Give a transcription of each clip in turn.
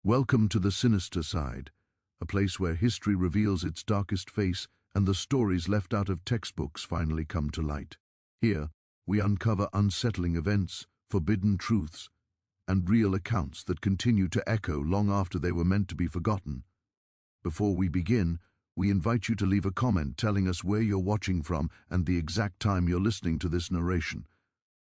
Welcome to the sinister side, a place where history reveals its darkest face and the stories left out of textbooks finally come to light. Here, we uncover unsettling events, forbidden truths, and real accounts that continue to echo long after they were meant to be forgotten. Before we begin, we invite you to leave a comment telling us where you're watching from and the exact time you're listening to this narration.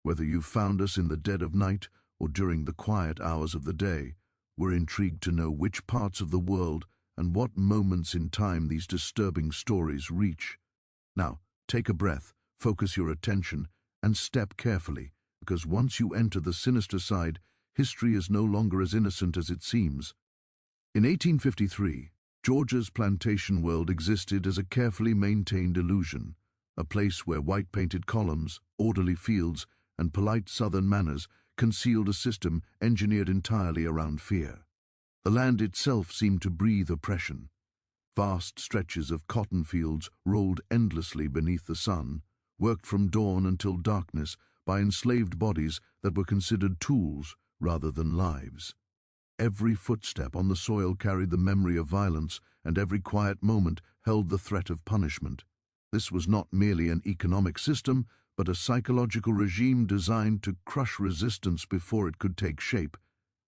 Whether you've found us in the dead of night or during the quiet hours of the day, we're intrigued to know which parts of the world and what moments in time these disturbing stories reach. Now, take a breath, focus your attention, and step carefully, because once you enter the sinister side, history is no longer as innocent as it seems. In 1853, Georgia's plantation world existed as a carefully maintained illusion, a place where white-painted columns, orderly fields, and polite southern manners concealed a system engineered entirely around fear. The land itself seemed to breathe oppression. Vast stretches of cotton fields rolled endlessly beneath the sun, worked from dawn until darkness by enslaved bodies that were considered tools rather than lives. Every footstep on the soil carried the memory of violence, and every quiet moment held the threat of punishment. This was not merely an economic system, but a psychological regime designed to crush resistance before it could take shape.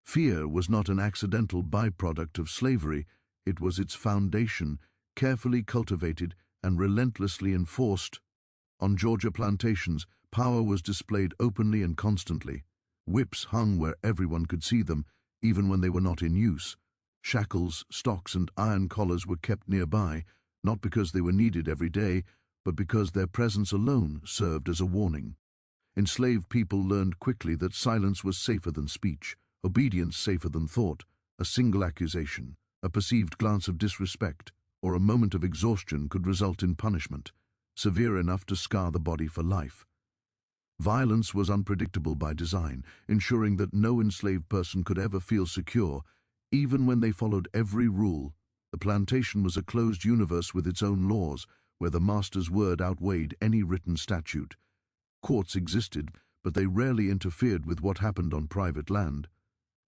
Fear was not an accidental byproduct of slavery, it was its foundation, carefully cultivated and relentlessly enforced. On Georgia plantations, power was displayed openly and constantly. Whips hung where everyone could see them, even when they were not in use. Shackles, stocks, and iron collars were kept nearby, not because they were needed every day, but because their presence alone served as a warning. Enslaved people learned quickly that silence was safer than speech, obedience safer than thought. A single accusation, a perceived glance of disrespect, or a moment of exhaustion could result in punishment, severe enough to scar the body for life. Violence was unpredictable by design, ensuring that no enslaved person could ever feel secure, even when they followed every rule. The plantation was a closed universe with its own laws, where the master's word outweighed any written statute. Courts existed, but they rarely interfered with what happened on private land.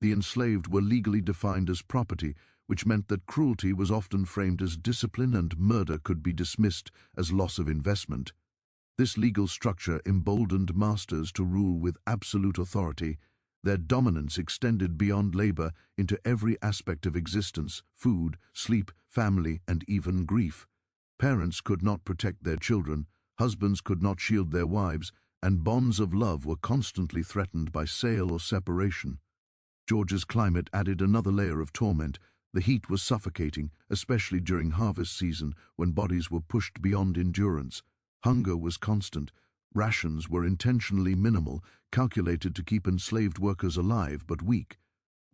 The enslaved were legally defined as property, which meant that cruelty was often framed as discipline and murder could be dismissed as loss of investment. This legal structure emboldened masters to rule with absolute authority. Their dominance extended beyond labor into every aspect of existence: food, sleep, family, and even grief. Parents could not protect their children, husbands could not shield their wives, and bonds of love were constantly threatened by sale or separation. Georgia's climate added another layer of torment. The heat was suffocating, especially during harvest season when bodies were pushed beyond endurance. Hunger was constant. Rations were intentionally minimal, calculated to keep enslaved workers alive but weak.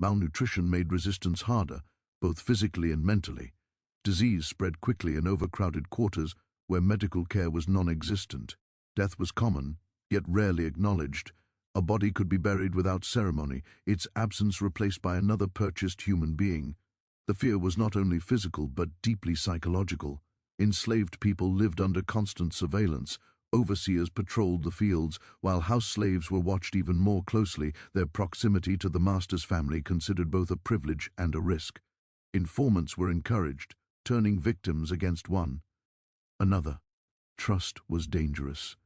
Malnutrition made resistance harder, both physically and mentally. Disease spread quickly in overcrowded quarters where medical care was non-existent. Death was common, yet rarely acknowledged. A body could be buried without ceremony, its absence replaced by another purchased human being. The fear was not only physical but deeply psychological. Enslaved people lived under constant surveillance. Overseers patrolled the fields, while house slaves were watched even more closely, their proximity to the master's family considered both a privilege and a risk. Informants were encouraged, turning victims against one another. Trust was dangerous.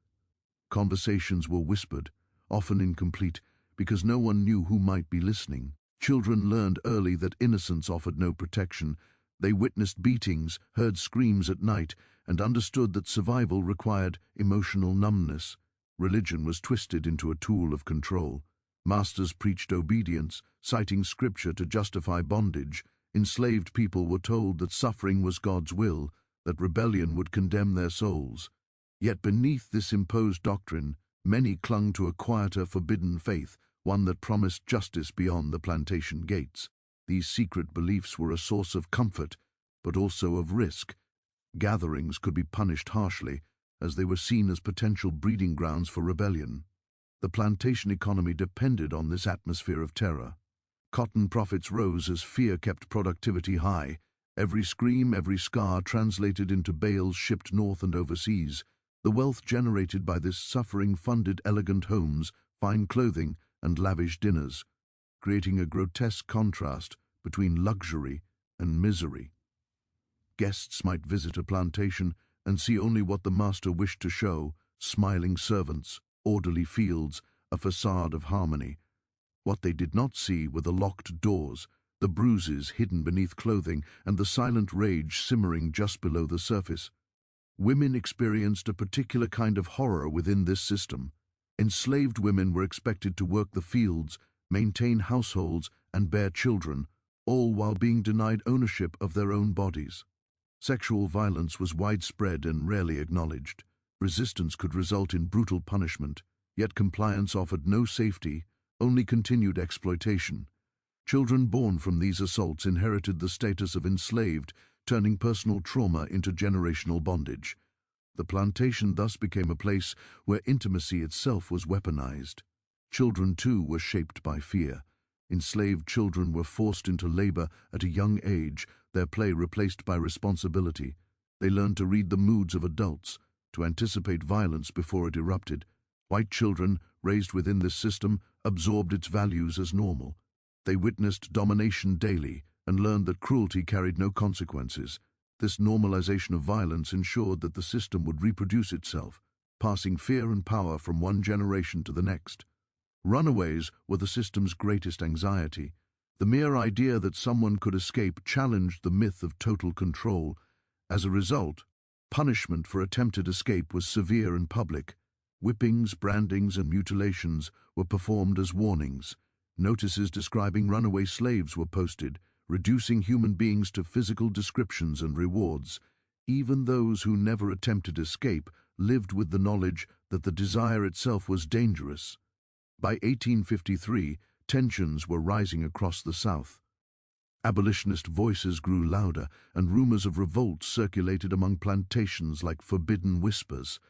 Conversations were whispered, often incomplete, because no one knew who might be listening. Children learned early that innocence offered no protection. They witnessed beatings, heard screams at night, and understood that survival required emotional numbness. Religion was twisted into a tool of control. Masters preached obedience, citing scripture to justify bondage. Enslaved people were told that suffering was God's will, that rebellion would condemn their souls. Yet beneath this imposed doctrine, many clung to a quieter, forbidden faith, one that promised justice beyond the plantation gates. These secret beliefs were a source of comfort, but also of risk. Gatherings could be punished harshly, as they were seen as potential breeding grounds for rebellion. The plantation economy depended on this atmosphere of terror. Cotton profits rose as fear kept productivity high. Every scream, every scar translated into bales shipped north and overseas. The wealth generated by this suffering funded elegant homes, fine clothing, and lavish dinners, creating a grotesque contrast between luxury and misery. Guests might visit a plantation and see only what the master wished to show: smiling servants, orderly fields, a facade of harmony. What they did not see were the locked doors, the bruises hidden beneath clothing, and the silent rage simmering just below the surface. Women experienced a particular kind of horror within this system. Enslaved women were expected to work the fields, maintain households, and bear children, all while being denied ownership of their own bodies. Sexual violence was widespread and rarely acknowledged. Resistance could result in brutal punishment, yet compliance offered no safety, only continued exploitation. Children born from these assaults inherited the status of enslaved, turning personal trauma into generational bondage. The plantation thus became a place where intimacy itself was weaponized. Children, too, were shaped by fear. Enslaved children were forced into labor at a young age, their play replaced by responsibility. They learned to read the moods of adults, to anticipate violence before it erupted. White children, raised within this system, absorbed its values as normal. They witnessed domination daily and learned that cruelty carried no consequences. This normalization of violence ensured that the system would reproduce itself, passing fear and power from one generation to the next. Runaways were the system's greatest anxiety. The mere idea that someone could escape challenged the myth of total control. As a result, punishment for attempted escape was severe and public. Whippings, brandings, and mutilations were performed as warnings. Notices describing runaway slaves were posted, reducing human beings to physical descriptions and rewards. Even those who never attempted escape lived with the knowledge that the desire itself was dangerous. By 1853, tensions were rising across the South. Abolitionist voices grew louder, and rumors of revolt circulated among plantations like forbidden whispers.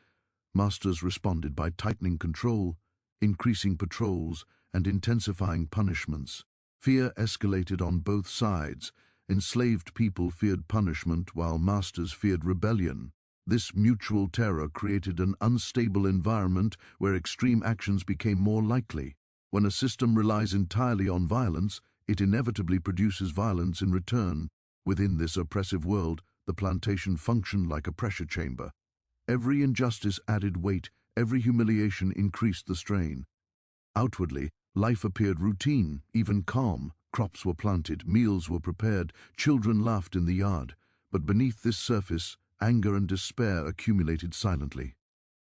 Masters responded by tightening control, increasing patrols, and intensifying punishments. Fear escalated on both sides. Enslaved people feared punishment while masters feared rebellion. This mutual terror created an unstable environment where extreme actions became more likely. When a system relies entirely on violence, it inevitably produces violence in return. Within this oppressive world, the plantation functioned like a pressure chamber. Every injustice added weight, every humiliation increased the strain. Outwardly, life appeared routine, even calm. Crops were planted, meals were prepared, children laughed in the yard. But beneath this surface, anger and despair accumulated silently.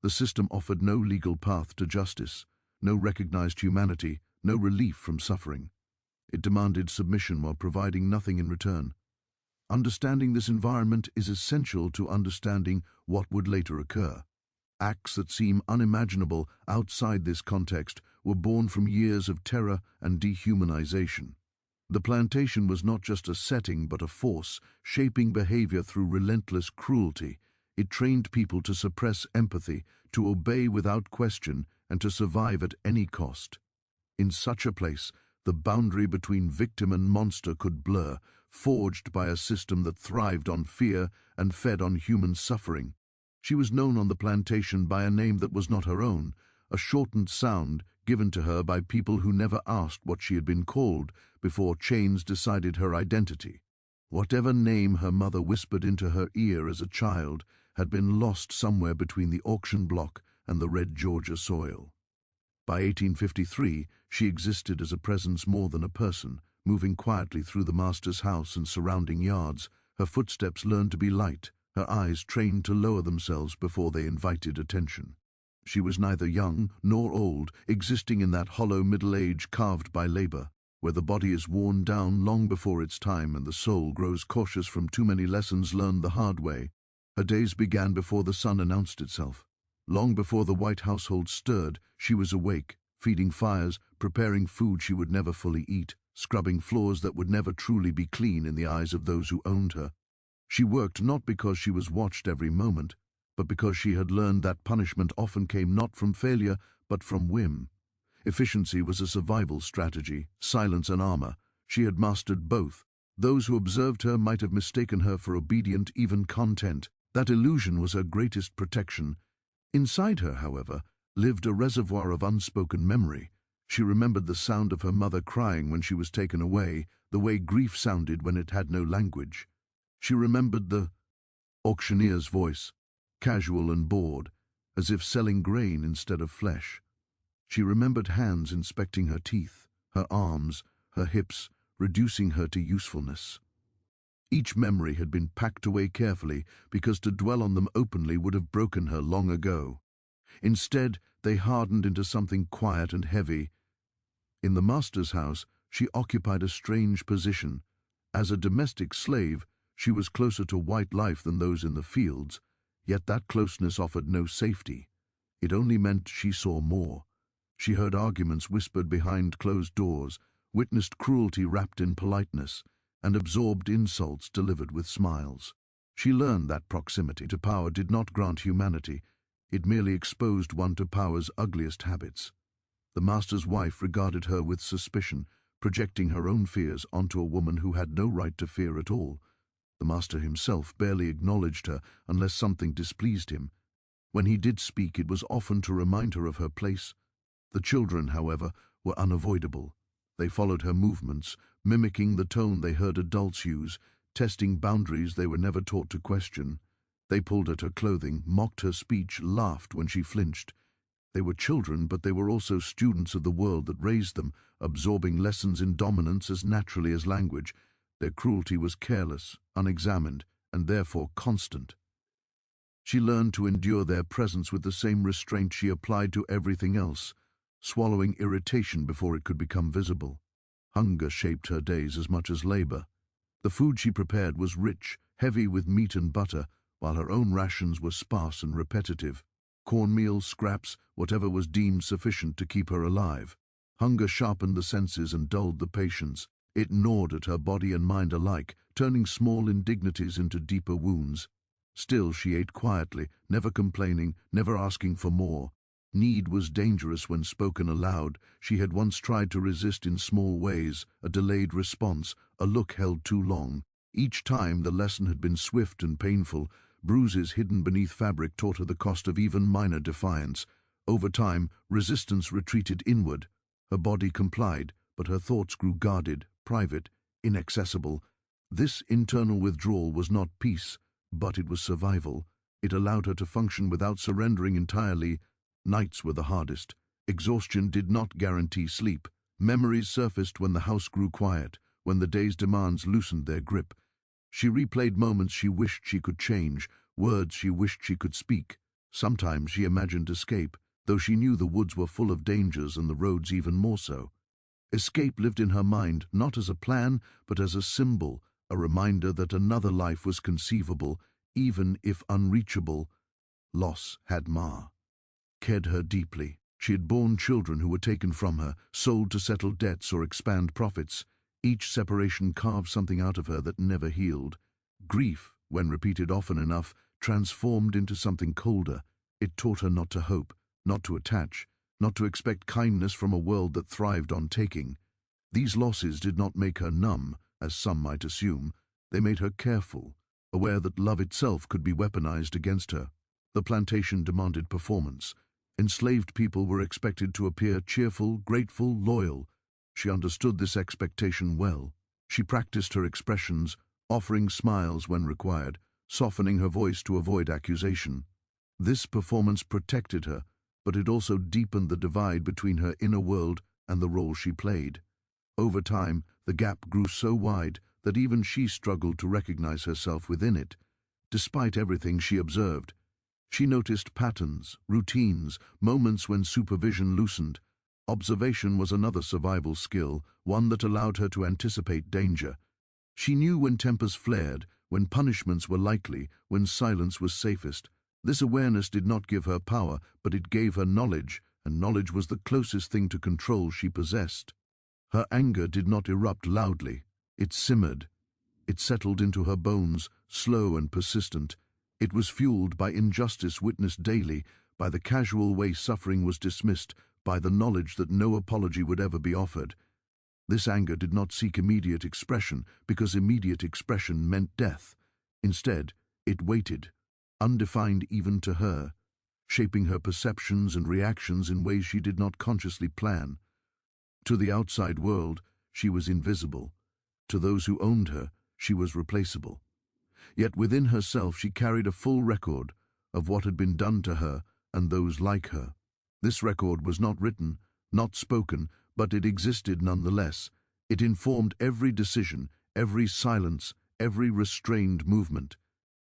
The system offered no legal path to justice, no recognized humanity, no relief from suffering. It demanded submission while providing nothing in return. Understanding this environment is essential to understanding what would later occur. Acts that seem unimaginable outside this context were born from years of terror and dehumanization. The plantation was not just a setting but a force, shaping behavior through relentless cruelty. It trained people to suppress empathy, to obey without question, and to survive at any cost. In such a place, the boundary between victim and monster could blur, forged by a system that thrived on fear and fed on human suffering. She was known on the plantation by a name that was not her own, a shortened sound given to her by people who never asked what she had been called before chains decided her identity. Whatever name her mother whispered into her ear as a child had been lost somewhere between the auction block and the red Georgia soil. By 1853, she existed as a presence more than a person, moving quietly through the master's house and surrounding yards. Her footsteps learned to be light, her eyes trained to lower themselves before they invited attention. She was neither young nor old, existing in that hollow middle age carved by labor, where the body is worn down long before its time and the soul grows cautious from too many lessons learned the hard way. Her days began before the sun announced itself. Long before the white household stirred, she was awake, feeding fires, preparing food she would never fully eat, scrubbing floors that would never truly be clean in the eyes of those who owned her. She worked not because she was watched every moment, but because she had learned that punishment often came not from failure, but from whim. Efficiency was a survival strategy, silence an armor. She had mastered both. Those who observed her might have mistaken her for obedient, even content. That illusion was her greatest protection. Inside her, however, lived a reservoir of unspoken memory. She remembered the sound of her mother crying when she was taken away, the way grief sounded when it had no language. She remembered the auctioneer's voice, casual and bored, as if selling grain instead of flesh. She remembered hands inspecting her teeth, her arms, her hips, reducing her to usefulness. Each memory had been packed away carefully because to dwell on them openly would have broken her long ago. Instead, they hardened into something quiet and heavy. In the master's house, she occupied a strange position. As a domestic slave, she was closer to white life than those in the fields, yet that closeness offered no safety. It only meant she saw more. She heard arguments whispered behind closed doors, witnessed cruelty wrapped in politeness, and absorbed insults delivered with smiles. She learned that proximity to power did not grant humanity, it merely exposed one to power's ugliest habits. The master's wife regarded her with suspicion, projecting her own fears onto a woman who had no right to fear at all. The master himself barely acknowledged her unless something displeased him. When he did speak, it was often to remind her of her place. The children, however, were unavoidable. They followed her movements, mimicking the tone they heard adults use, testing boundaries they were never taught to question. They pulled at her clothing, mocked her speech, laughed when she flinched. They were children, but they were also students of the world that raised them, absorbing lessons in dominance as naturally as language. Their cruelty was careless, unexamined, and therefore constant. She learned to endure their presence with the same restraint she applied to everything else, swallowing irritation before it could become visible. Hunger shaped her days as much as labor. The food she prepared was rich, heavy with meat and butter, while her own rations were sparse and repetitive. Cornmeal, scraps, whatever was deemed sufficient to keep her alive. Hunger sharpened the senses and dulled the patience. It gnawed at her body and mind alike, turning small indignities into deeper wounds. Still, she ate quietly, never complaining, never asking for more. Need was dangerous when spoken aloud. She had once tried to resist in small ways, a delayed response, a look held too long. Each time the lesson had been swift and painful. Bruises hidden beneath fabric taught her the cost of even minor defiance. Over time, resistance retreated inward. Her body complied, but her thoughts grew guarded, private, inaccessible. This internal withdrawal was not peace, but it was survival. It allowed her to function without surrendering entirely. Nights were the hardest. Exhaustion did not guarantee sleep. Memories surfaced when the house grew quiet, when the day's demands loosened their grip. She replayed moments she wished she could change, words she wished she could speak. Sometimes she imagined escape, though she knew the woods were full of dangers and the roads even more so. Escape lived in her mind, not as a plan, but as a symbol, a reminder that another life was conceivable, even if unreachable. Loss had cared her deeply. She had borne children who were taken from her, sold to settle debts or expand profits. Each separation carved something out of her that never healed. Grief, when repeated often enough, transformed into something colder. It taught her not to hope, not to attach, not to expect kindness from a world that thrived on taking. These losses did not make her numb, as some might assume. They made her careful, aware that love itself could be weaponized against her. The plantation demanded performance. Enslaved people were expected to appear cheerful, grateful, loyal. She understood this expectation well. She practiced her expressions, offering smiles when required, softening her voice to avoid accusation. This performance protected her, but it also deepened the divide between her inner world and the role she played. Over time, the gap grew so wide that even she struggled to recognize herself within it. Despite everything she observed, she noticed patterns, routines, moments when supervision loosened. Observation was another survival skill, one that allowed her to anticipate danger. She knew when tempers flared, when punishments were likely, when silence was safest. This awareness did not give her power, but it gave her knowledge, and knowledge was the closest thing to control she possessed. Her anger did not erupt loudly. It simmered. It settled into her bones, slow and persistent. It was fueled by injustice witnessed daily, by the casual way suffering was dismissed, by the knowledge that no apology would ever be offered. This anger did not seek immediate expression, because immediate expression meant death. Instead, it waited, undefined even to her, shaping her perceptions and reactions in ways she did not consciously plan. To the outside world, she was invisible. To those who owned her, she was replaceable. Yet within herself she carried a full record of what had been done to her and those like her. This record was not written, not spoken, but it existed nonetheless. It informed every decision, every silence, every restrained movement.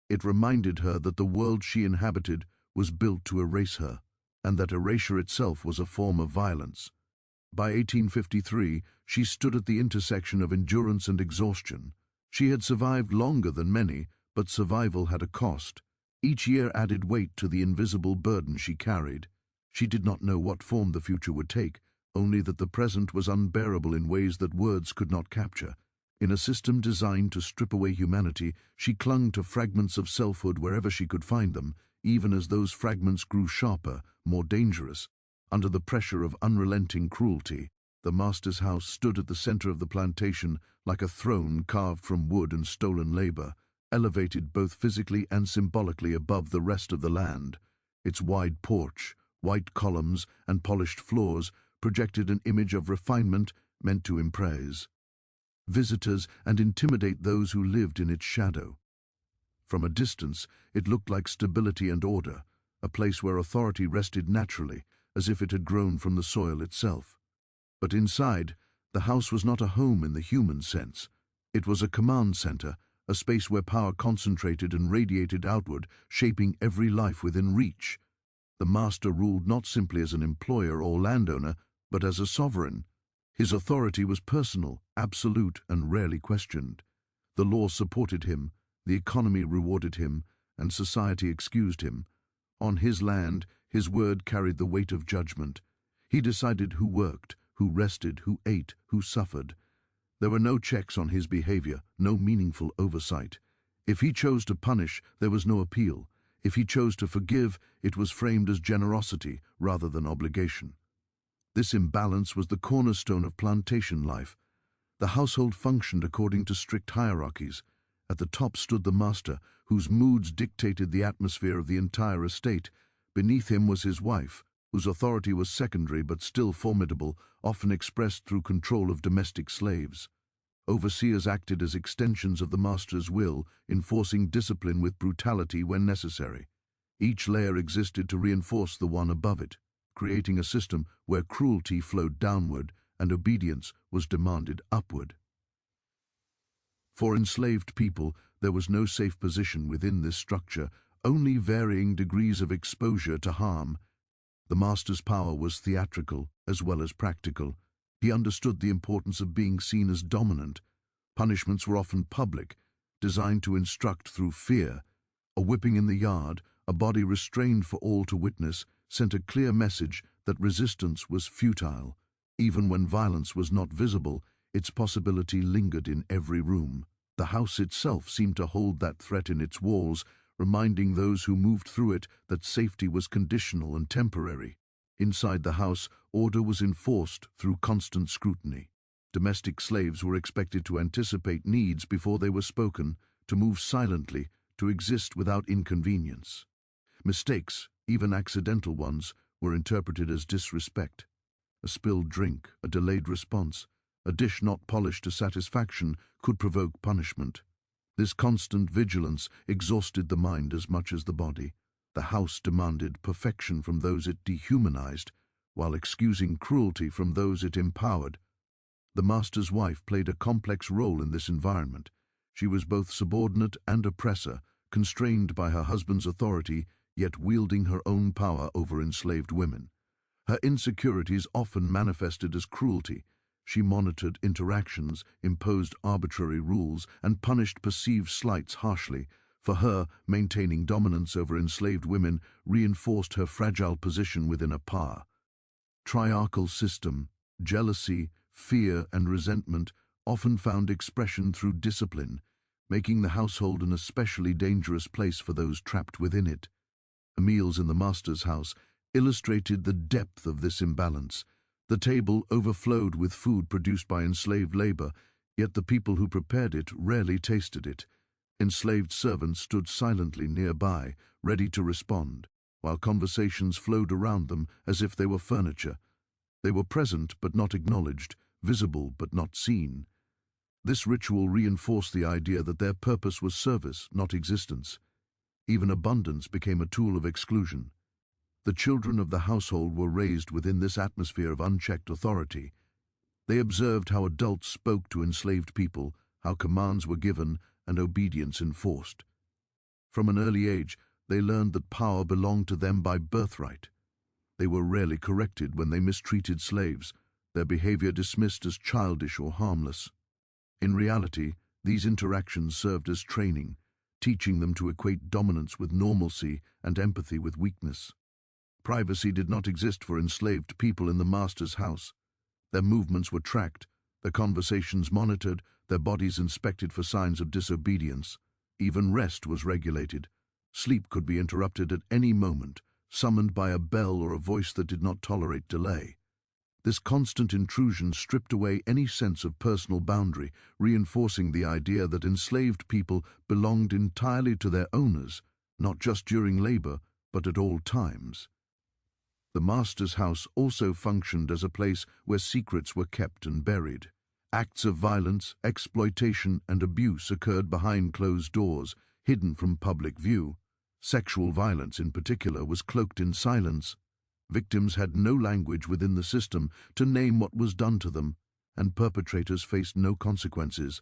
It reminded her that the world she inhabited was built to erase her, and that erasure itself was a form of violence. By 1853, she stood at the intersection of endurance and exhaustion. She had survived longer than many, but survival had a cost. Each year added weight to the invisible burden she carried. She did not know what form the future would take, only that the present was unbearable in ways that words could not capture. In a system designed to strip away humanity, she clung to fragments of selfhood wherever she could find them, even as those fragments grew sharper, more dangerous. Under the pressure of unrelenting cruelty, the master's house stood at the center of the plantation like a throne carved from wood and stolen labor, elevated both physically and symbolically above the rest of the land. Its wide porch, white columns, and polished floors projected an image of refinement meant to impress visitors and intimidate those who lived in its shadow. From a distance, it looked like stability and order, a place where authority rested naturally, as if it had grown from the soil itself. But inside, the house was not a home in the human sense. It was a command center, a space where power concentrated and radiated outward, shaping every life within reach. The master ruled not simply as an employer or landowner, but as a sovereign. His authority was personal, absolute, and rarely questioned. The law supported him, the economy rewarded him, and society excused him. On his land, his word carried the weight of judgment. He decided who worked, who rested, who ate, who suffered. There were no checks on his behavior, no meaningful oversight. If he chose to punish, there was no appeal. If he chose to forgive, it was framed as generosity rather than obligation. This imbalance was the cornerstone of plantation life. The household functioned according to strict hierarchies. At the top stood the master, whose moods dictated the atmosphere of the entire estate. Beneath him was his wife, whose authority was secondary but still formidable, often expressed through control of domestic slaves. Overseers acted as extensions of the master's will, enforcing discipline with brutality when necessary. Each layer existed to reinforce the one above it, creating a system where cruelty flowed downward and obedience was demanded upward. For enslaved people, there was no safe position within this structure, only varying degrees of exposure to harm. The master's power was theatrical as well as practical. He understood the importance of being seen as dominant. Punishments were often public, designed to instruct through fear. A whipping in the yard, a body restrained for all to witness, sent a clear message that resistance was futile. Even when violence was not visible, its possibility lingered in every room. The house itself seemed to hold that threat in its walls, reminding those who moved through it that safety was conditional and temporary. Inside the house, order was enforced through constant scrutiny. Domestic slaves were expected to anticipate needs before they were spoken, to move silently, to exist without inconvenience. Mistakes, even accidental ones, were interpreted as disrespect. A spilled drink, a delayed response, a dish not polished to satisfaction could provoke punishment. This constant vigilance exhausted the mind as much as the body. The house demanded perfection from those it dehumanized, while excusing cruelty from those it empowered. The master's wife played a complex role in this environment. She was both subordinate and oppressor, constrained by her husband's authority, yet wielding her own power over enslaved women. Her insecurities often manifested as cruelty. She monitored interactions, imposed arbitrary rules, and punished perceived slights harshly. For her, maintaining dominance over enslaved women reinforced her fragile position within a power. Triarchal system, jealousy, fear, and resentment often found expression through discipline, making the household an especially dangerous place for those trapped within it. Meals in the master's house illustrated the depth of this imbalance. The table overflowed with food produced by enslaved labor, yet the people who prepared it rarely tasted it. Enslaved servants stood silently nearby, ready to respond, while conversations flowed around them as if they were furniture. They were present but not acknowledged, visible but not seen. This ritual reinforced the idea that their purpose was service, not existence. Even abundance became a tool of exclusion. The children of the household were raised within this atmosphere of unchecked authority. They observed how adults spoke to enslaved people, how commands were given and obedience enforced. From an early age, they learned that power belonged to them by birthright. They were rarely corrected when they mistreated slaves, their behavior dismissed as childish or harmless. In reality, these interactions served as training, teaching them to equate dominance with normalcy and empathy with weakness. Privacy did not exist for enslaved people in the master's house. Their movements were tracked, their conversations monitored, their bodies inspected for signs of disobedience. Even rest was regulated. Sleep could be interrupted at any moment, summoned by a bell or a voice that did not tolerate delay. This constant intrusion stripped away any sense of personal boundary, reinforcing the idea that enslaved people belonged entirely to their owners, not just during labor, but at all times. The master's house also functioned as a place where secrets were kept and buried. Acts of violence, exploitation, and abuse occurred behind closed doors, hidden from public view. Sexual violence, in particular, was cloaked in silence. Victims had no language within the system to name what was done to them, and perpetrators faced no consequences.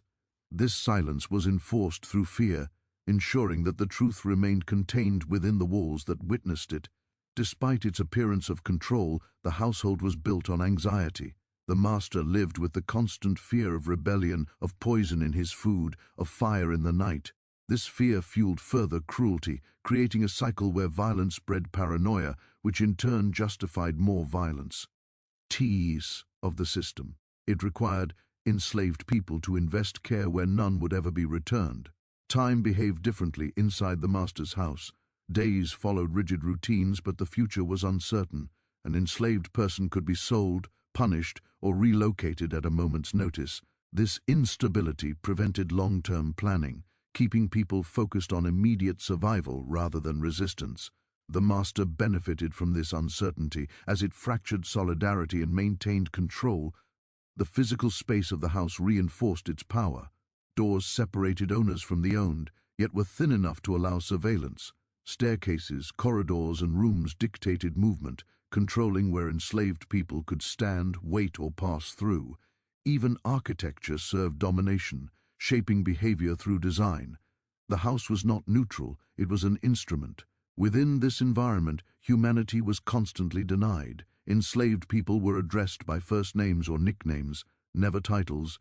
This silence was enforced through fear, ensuring that the truth remained contained within the walls that witnessed it. Despite its appearance of control, the household was built on anxiety. The master lived with the constant fear of rebellion, of poison in his food, of fire in the night. This fear fueled further cruelty, creating a cycle where violence bred paranoia, which in turn justified more violence. Tease of the system. It required enslaved people to invest care where none would ever be returned. Time behaved differently inside the master's house. Days followed rigid routines, but the future was uncertain. An enslaved person could be sold, punished, or relocated at a moment's notice. This instability prevented long-term planning, keeping people focused on immediate survival rather than resistance. The master benefited from this uncertainty as it fractured solidarity and maintained control. The physical space of the house reinforced its power. Doors separated owners from the owned, yet were thin enough to allow surveillance. Staircases, corridors, and rooms dictated movement, controlling where enslaved people could stand, wait, or pass through. Even architecture served domination, shaping behavior through design. The house was not neutral, it was an instrument. Within this environment, humanity was constantly denied. Enslaved people were addressed by first names or nicknames, never titles.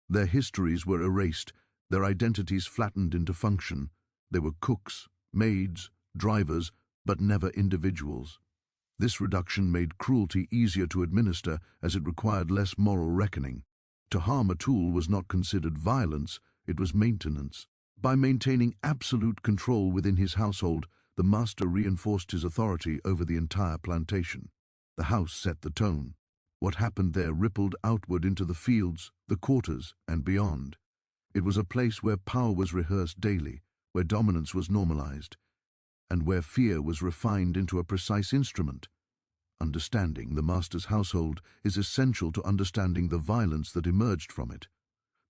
Their histories were erased, their identities flattened into function. They were cooks, maids, drivers, but never individuals. This reduction made cruelty easier to administer as it required less moral reckoning. To harm a tool was not considered violence, it was maintenance. By maintaining absolute control within his household, the master reinforced his authority over the entire plantation. The house set the tone. What happened there rippled outward into the fields, the quarters, and beyond. It was a place where power was rehearsed daily, where dominance was normalized, and where fear was refined into a precise instrument. Understanding the master's household is essential to understanding the violence that emerged from it.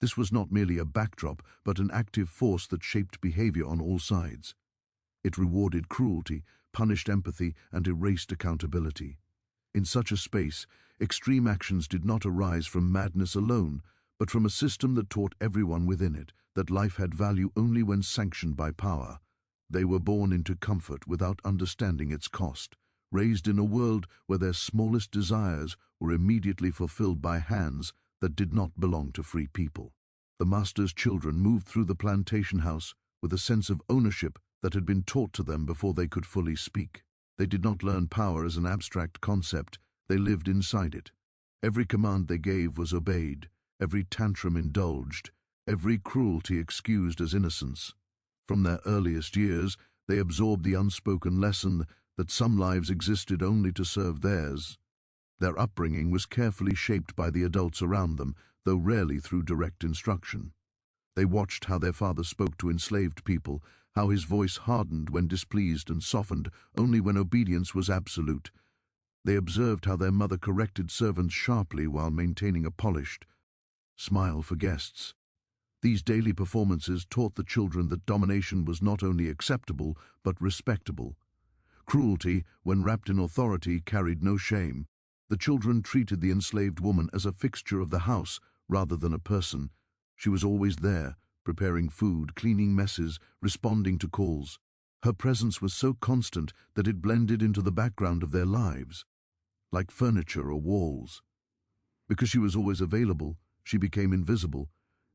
This was not merely a backdrop, but an active force that shaped behavior on all sides. It rewarded cruelty, punished empathy, and erased accountability. In such a space, extreme actions did not arise from madness alone, but from a system that taught everyone within it that life had value only when sanctioned by power. They were born into comfort without understanding its cost, raised in a world where their smallest desires were immediately fulfilled by hands that did not belong to free people. The master's children moved through the plantation house with a sense of ownership that had been taught to them before they could fully speak. They did not learn power as an abstract concept, they lived inside it. Every command they gave was obeyed, every tantrum indulged, every cruelty excused as innocence. From their earliest years, they absorbed the unspoken lesson that some lives existed only to serve theirs. Their upbringing was carefully shaped by the adults around them, though rarely through direct instruction. They watched how their father spoke to enslaved people, how his voice hardened when displeased and softened only when obedience was absolute. They observed how their mother corrected servants sharply while maintaining a polished smile for guests. These daily performances taught the children that domination was not only acceptable but respectable. Cruelty, when wrapped in authority, carried no shame. The children treated the enslaved woman as a fixture of the house rather than a person. She was always there, preparing food, cleaning messes, responding to calls. Her presence was so constant that it blended into the background of their lives, like furniture or walls. Because she was always available, she became invisible,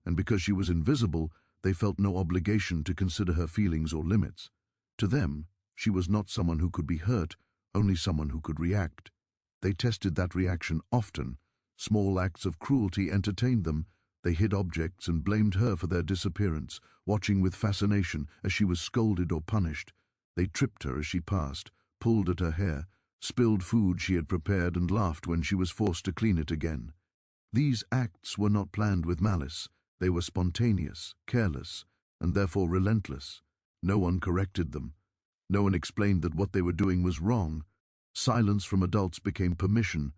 and because she was invisible, they felt no obligation to consider her feelings or limits. To them, she was not someone who could be hurt, only someone who could react. They tested that reaction often. Small acts of cruelty entertained them. They hid objects and blamed her for their disappearance, watching with fascination as she was scolded or punished. They tripped her as she passed, pulled at her hair, spilled food she had prepared, and laughed when she was forced to clean it again. These acts were not planned with malice. They were spontaneous, careless, and therefore relentless. No one corrected them. No one explained that what they were doing was wrong. Silence from adults became permission.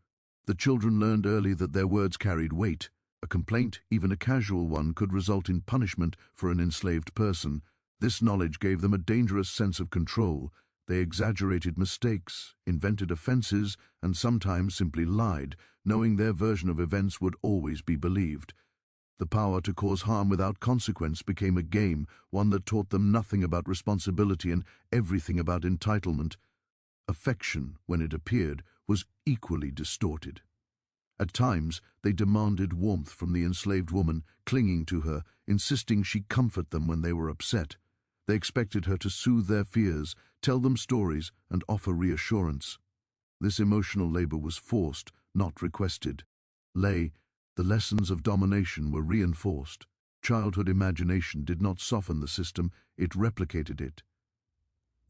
The children learned early that their words carried weight. A complaint, even a casual one, could result in punishment for an enslaved person. This knowledge gave them a dangerous sense of control. They exaggerated mistakes, invented offenses, and sometimes simply lied, knowing their version of events would always be believed. The power to cause harm without consequence became a game, one that taught them nothing about responsibility and everything about entitlement. Affection, when it appeared, was equally distorted. At times, they demanded warmth from the enslaved woman, clinging to her, insisting she comfort them when they were upset. They expected her to soothe their fears, tell them stories, and offer reassurance. This emotional labor was forced, not requested. The lessons of domination were reinforced. Childhood imagination did not soften the system, it replicated it.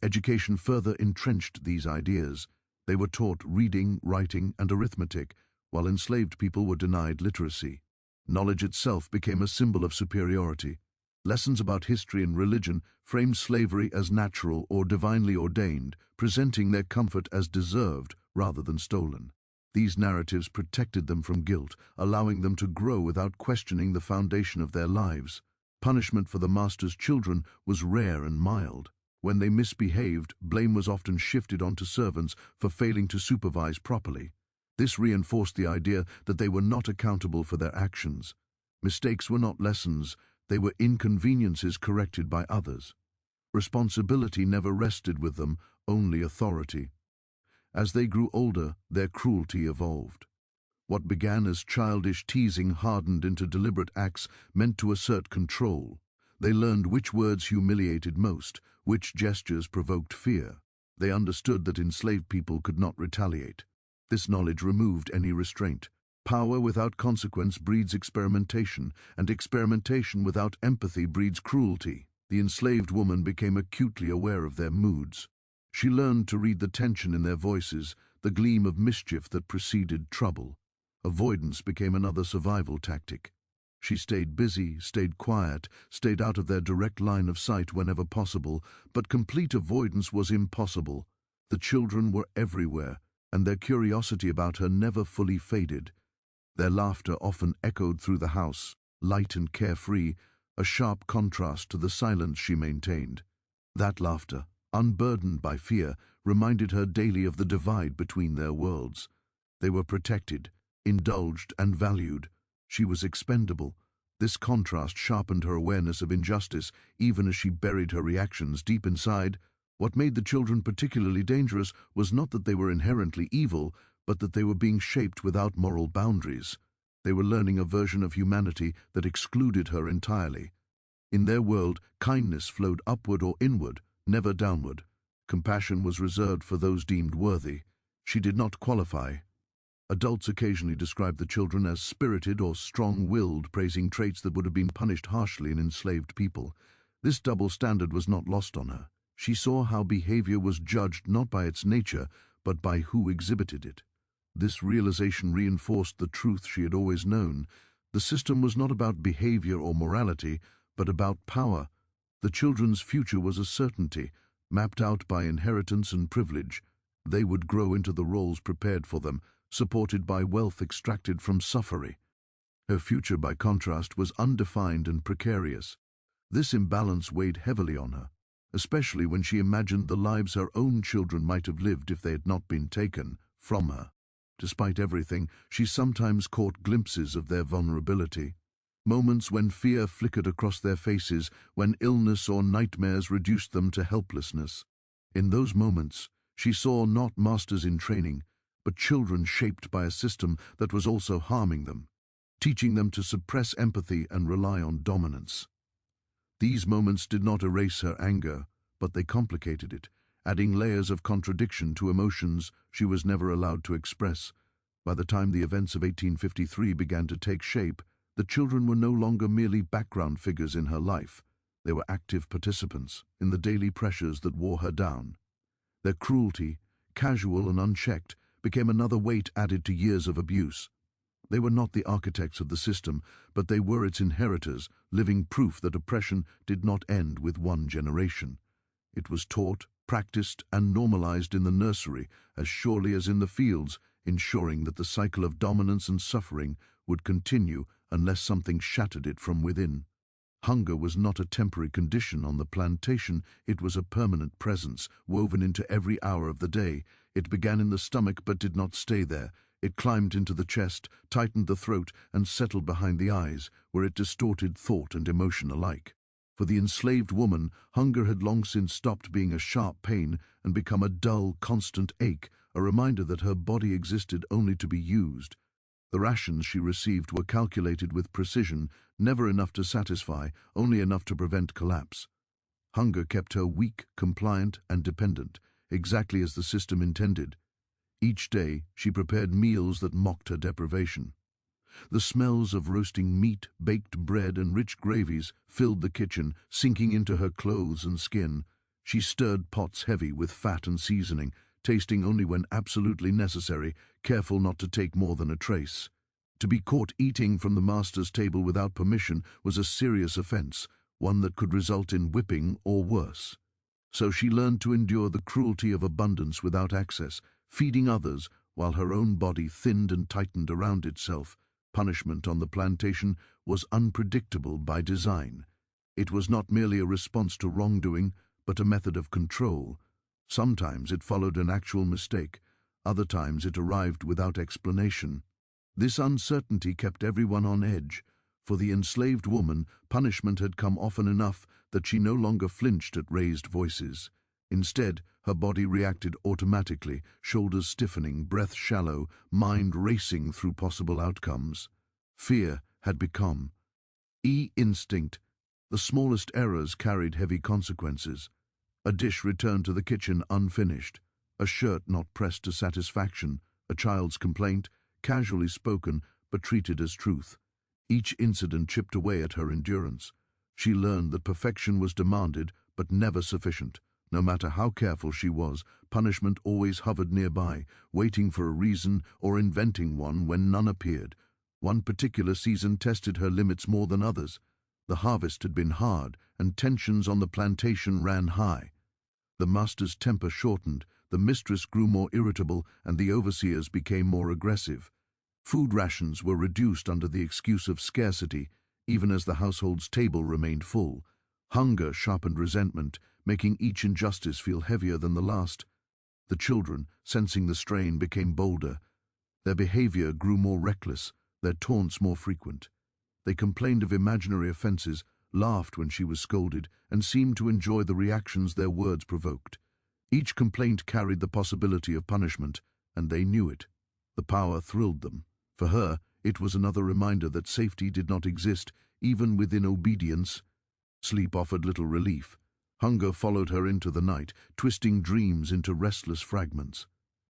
Education further entrenched these ideas. They were taught reading, writing, and arithmetic, while enslaved people were denied literacy. Knowledge itself became a symbol of superiority. Lessons about history and religion framed slavery as natural or divinely ordained, presenting their comfort as deserved rather than stolen. These narratives protected them from guilt, allowing them to grow without questioning the foundation of their lives. Punishment for the master's children was rare and mild. When they misbehaved, blame was often shifted onto servants for failing to supervise properly. This reinforced the idea that they were not accountable for their actions. Mistakes were not lessons, they were inconveniences corrected by others. Responsibility never rested with them, only authority. As they grew older, their cruelty evolved. What began as childish teasing hardened into deliberate acts meant to assert control. They learned which words humiliated most, which gestures provoked fear. They understood that enslaved people could not retaliate. This knowledge removed any restraint. Power without consequence breeds experimentation, and experimentation without empathy breeds cruelty. The enslaved woman became acutely aware of their moods. She learned to read the tension in their voices, the gleam of mischief that preceded trouble. Avoidance became another survival tactic. She stayed busy, stayed quiet, stayed out of their direct line of sight whenever possible, but complete avoidance was impossible. The children were everywhere, and their curiosity about her never fully faded. Their laughter often echoed through the house, light and carefree, a sharp contrast to the silence she maintained. That laughter, unburdened by fear, reminded her daily of the divide between their worlds. They were protected, indulged, and valued. She was expendable. This contrast sharpened her awareness of injustice, even as she buried her reactions deep inside. What made the children particularly dangerous was not that they were inherently evil, but that they were being shaped without moral boundaries. They were learning a version of humanity that excluded her entirely. In their world, kindness flowed upward or inward, never downward. Compassion was reserved for those deemed worthy. She did not qualify. Adults occasionally described the children as spirited or strong-willed, praising traits that would have been punished harshly in enslaved people. This double standard was not lost on her. She saw how behavior was judged not by its nature, but by who exhibited it. This realization reinforced the truth she had always known. The system was not about behavior or morality, but about power. The children's future was a certainty, mapped out by inheritance and privilege. They would grow into the roles prepared for them, supported by wealth extracted from suffering. Her future, by contrast, was undefined and precarious. This imbalance weighed heavily on her, especially when she imagined the lives her own children might have lived if they had not been taken from her. Despite everything, she sometimes caught glimpses of their vulnerability. Moments when fear flickered across their faces, when illness or nightmares reduced them to helplessness. In those moments, she saw not masters in training, but children shaped by a system that was also harming them, teaching them to suppress empathy and rely on dominance. These moments did not erase her anger, but they complicated it, adding layers of contradiction to emotions she was never allowed to express. By the time the events of 1853 began to take shape, the children were no longer merely background figures in her life. They were active participants in the daily pressures that wore her down. Their cruelty, casual and unchecked, became another weight added to years of abuse. They were not the architects of the system, but they were its inheritors, living proof that oppression did not end with one generation. It was taught, practiced, and normalized in the nursery as surely as in the fields, ensuring that the cycle of dominance and suffering would continue unless something shattered it from within. Hunger was not a temporary condition on the plantation, it was a permanent presence, woven into every hour of the day. It began in the stomach but did not stay there. It climbed into the chest, tightened the throat, and settled behind the eyes, where it distorted thought and emotion alike. For the enslaved woman, hunger had long since stopped being a sharp pain and become a dull, constant ache, a reminder that her body existed only to be used. The rations she received were calculated with precision, never enough to satisfy, only enough to prevent collapse. Hunger kept her weak, compliant, and dependent, exactly as the system intended. Each day she prepared meals that mocked her deprivation. The smells of roasting meat, baked bread, and rich gravies filled the kitchen, sinking into her clothes and skin. She stirred pots heavy with fat and seasoning, tasting only when absolutely necessary, careful not to take more than a trace. To be caught eating from the master's table without permission was a serious offense, one that could result in whipping or worse. So she learned to endure the cruelty of abundance without access, feeding others while her own body thinned and tightened around itself. Punishment on the plantation was unpredictable by design. It was not merely a response to wrongdoing, but a method of control. Sometimes it followed an actual mistake, other times it arrived without explanation. This uncertainty kept everyone on edge. For the enslaved woman, punishment had come often enough that she no longer flinched at raised voices. Instead, her body reacted automatically, shoulders stiffening, breath shallow, mind racing through possible outcomes. Fear had become instinct. The smallest errors carried heavy consequences. A dish returned to the kitchen unfinished, a shirt not pressed to satisfaction, a child's complaint, casually spoken but treated as truth. Each incident chipped away at her endurance. She learned that perfection was demanded but never sufficient. No matter how careful she was, punishment always hovered nearby, waiting for a reason or inventing one when none appeared. One particular season tested her limits more than others. The harvest had been hard, and tensions on the plantation ran high. The master's temper shortened, the mistress grew more irritable, and the overseers became more aggressive. Food rations were reduced under the excuse of scarcity, even as the household's table remained full. Hunger sharpened resentment, making each injustice feel heavier than the last. The children, sensing the strain, became bolder. Their behavior grew more reckless, their taunts more frequent. They complained of imaginary offenses, laughed when she was scolded, and seemed to enjoy the reactions their words provoked. Each complaint carried the possibility of punishment, and they knew it. The power thrilled them. For her, it was another reminder that safety did not exist, even within obedience. Sleep offered little relief. Hunger followed her into the night, twisting dreams into restless fragments.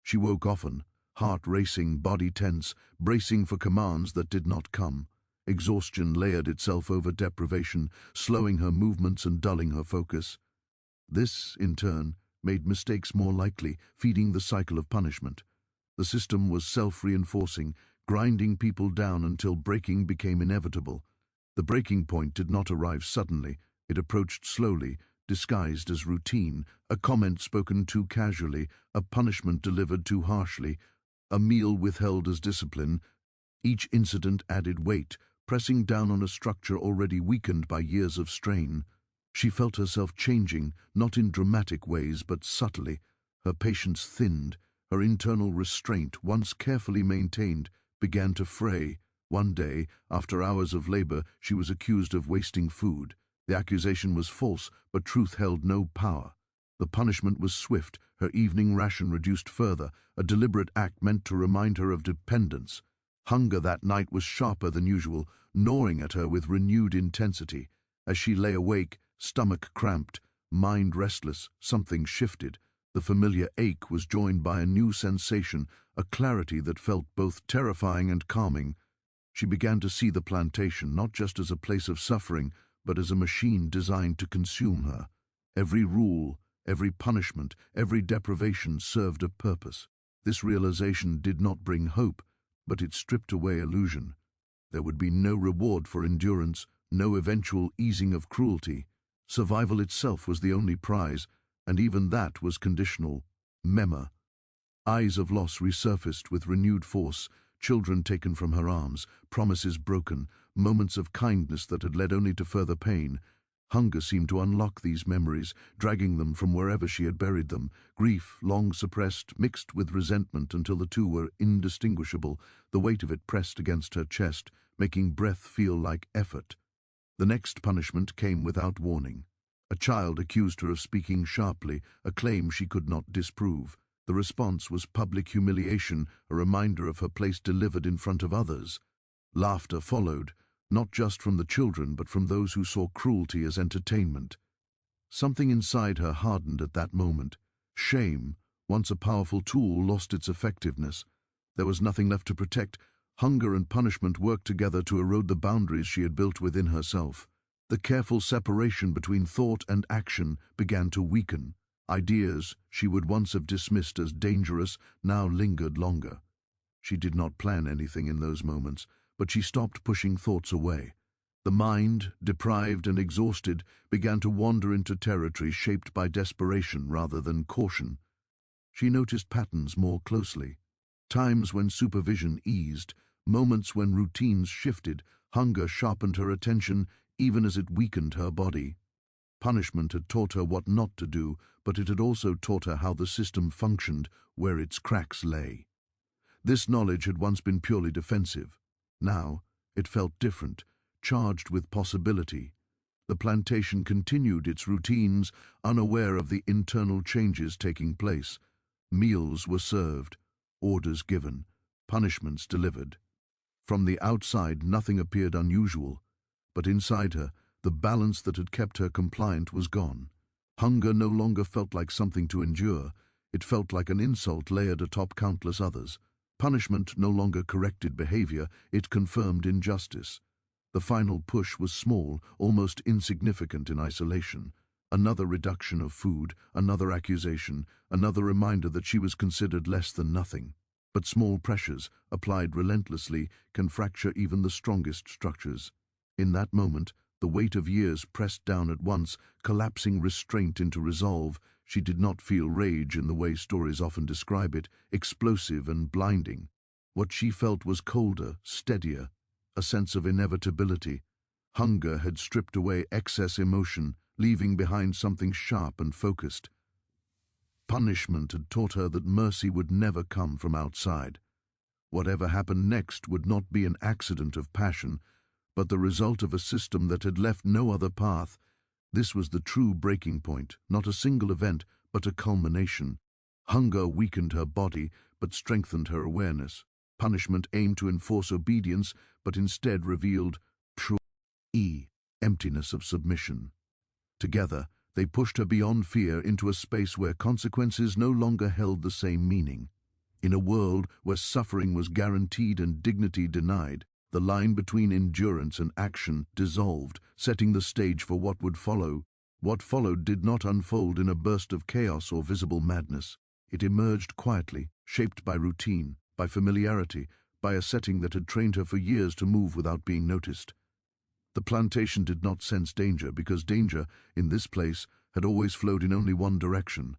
She woke often, heart racing, body tense, bracing for commands that did not come. Exhaustion layered itself over deprivation, slowing her movements and dulling her focus. This, in turn, made mistakes more likely, feeding the cycle of punishment. The system was self-reinforcing, grinding people down until breaking became inevitable. The breaking point did not arrive suddenly. It approached slowly, disguised as routine, a comment spoken too casually, a punishment delivered too harshly, a meal withheld as discipline. Each incident added weight, pressing down on a structure already weakened by years of strain. She felt herself changing, not in dramatic ways, but subtly. Her patience thinned. Her internal restraint, once carefully maintained, began to fray. One day, after hours of labor, she was accused of wasting food. The accusation was false, but truth held no power. The punishment was swift, her evening ration reduced further, a deliberate act meant to remind her of dependence. Hunger that night was sharper than usual, gnawing at her with renewed intensity. As she lay awake, stomach cramped, mind restless, something shifted. The familiar ache was joined by a new sensation, a clarity that felt both terrifying and calming. She began to see the plantation not just as a place of suffering, but as a machine designed to consume her. Every rule, every punishment, every deprivation served a purpose. This realization did not bring hope, but it stripped away illusion. There would be no reward for endurance, no eventual easing of cruelty. Survival itself was the only prize, and even that was conditional. Mema. Eyes of loss resurfaced with renewed force, children taken from her arms, promises broken, moments of kindness that had led only to further pain. Hunger seemed to unlock these memories, dragging them from wherever she had buried them. Grief, long suppressed, mixed with resentment until the two were indistinguishable, the weight of it pressed against her chest, making breath feel like effort. The next punishment came without warning. A child accused her of speaking sharply, a claim she could not disprove. The response was public humiliation, a reminder of her place delivered in front of others. Laughter followed, not just from the children, but from those who saw cruelty as entertainment. Something inside her hardened at that moment. Shame, once a powerful tool, lost its effectiveness. There was nothing left to protect. Hunger and punishment worked together to erode the boundaries she had built within herself. The careful separation between thought and action began to weaken. Ideas she would once have dismissed as dangerous now lingered longer. She did not plan anything in those moments, but she stopped pushing thoughts away. The mind, deprived and exhausted, began to wander into territory shaped by desperation rather than caution. She noticed patterns more closely. Times when supervision eased, moments when routines shifted. Hunger sharpened her attention even as it weakened her body. Punishment had taught her what not to do, but it had also taught her how the system functioned, where its cracks lay. This knowledge had once been purely defensive. Now, it felt different, charged with possibility. The plantation continued its routines, unaware of the internal changes taking place. Meals were served, orders given, punishments delivered. From the outside, nothing appeared unusual, but inside her, the balance that had kept her compliant was gone. Hunger no longer felt like something to endure. It felt like an insult layered atop countless others. Punishment no longer corrected behavior, it confirmed injustice. The final push was small, almost insignificant in isolation. Another reduction of food, another accusation, another reminder that she was considered less than nothing. But small pressures, applied relentlessly, can fracture even the strongest structures. In that moment, the weight of years pressed down at once, collapsing restraint into resolve. She did not feel rage in the way stories often describe it, explosive and blinding. What she felt was colder, steadier, a sense of inevitability. Hunger had stripped away excess emotion, leaving behind something sharp and focused. Punishment had taught her that mercy would never come from outside. Whatever happened next would not be an accident of passion, but the result of a system that had left no other path. This was the true breaking point, not a single event, but a culmination. Hunger weakened her body, but strengthened her awareness. Punishment aimed to enforce obedience, but instead revealed true emptiness of submission. Together, they pushed her beyond fear into a space where consequences no longer held the same meaning. In a world where suffering was guaranteed and dignity denied, the line between endurance and action dissolved, setting the stage for what would follow. What followed did not unfold in a burst of chaos or visible madness. It emerged quietly, shaped by routine, by familiarity, by a setting that had trained her for years to move without being noticed. The plantation did not sense danger because danger, in this place, had always flowed in only one direction.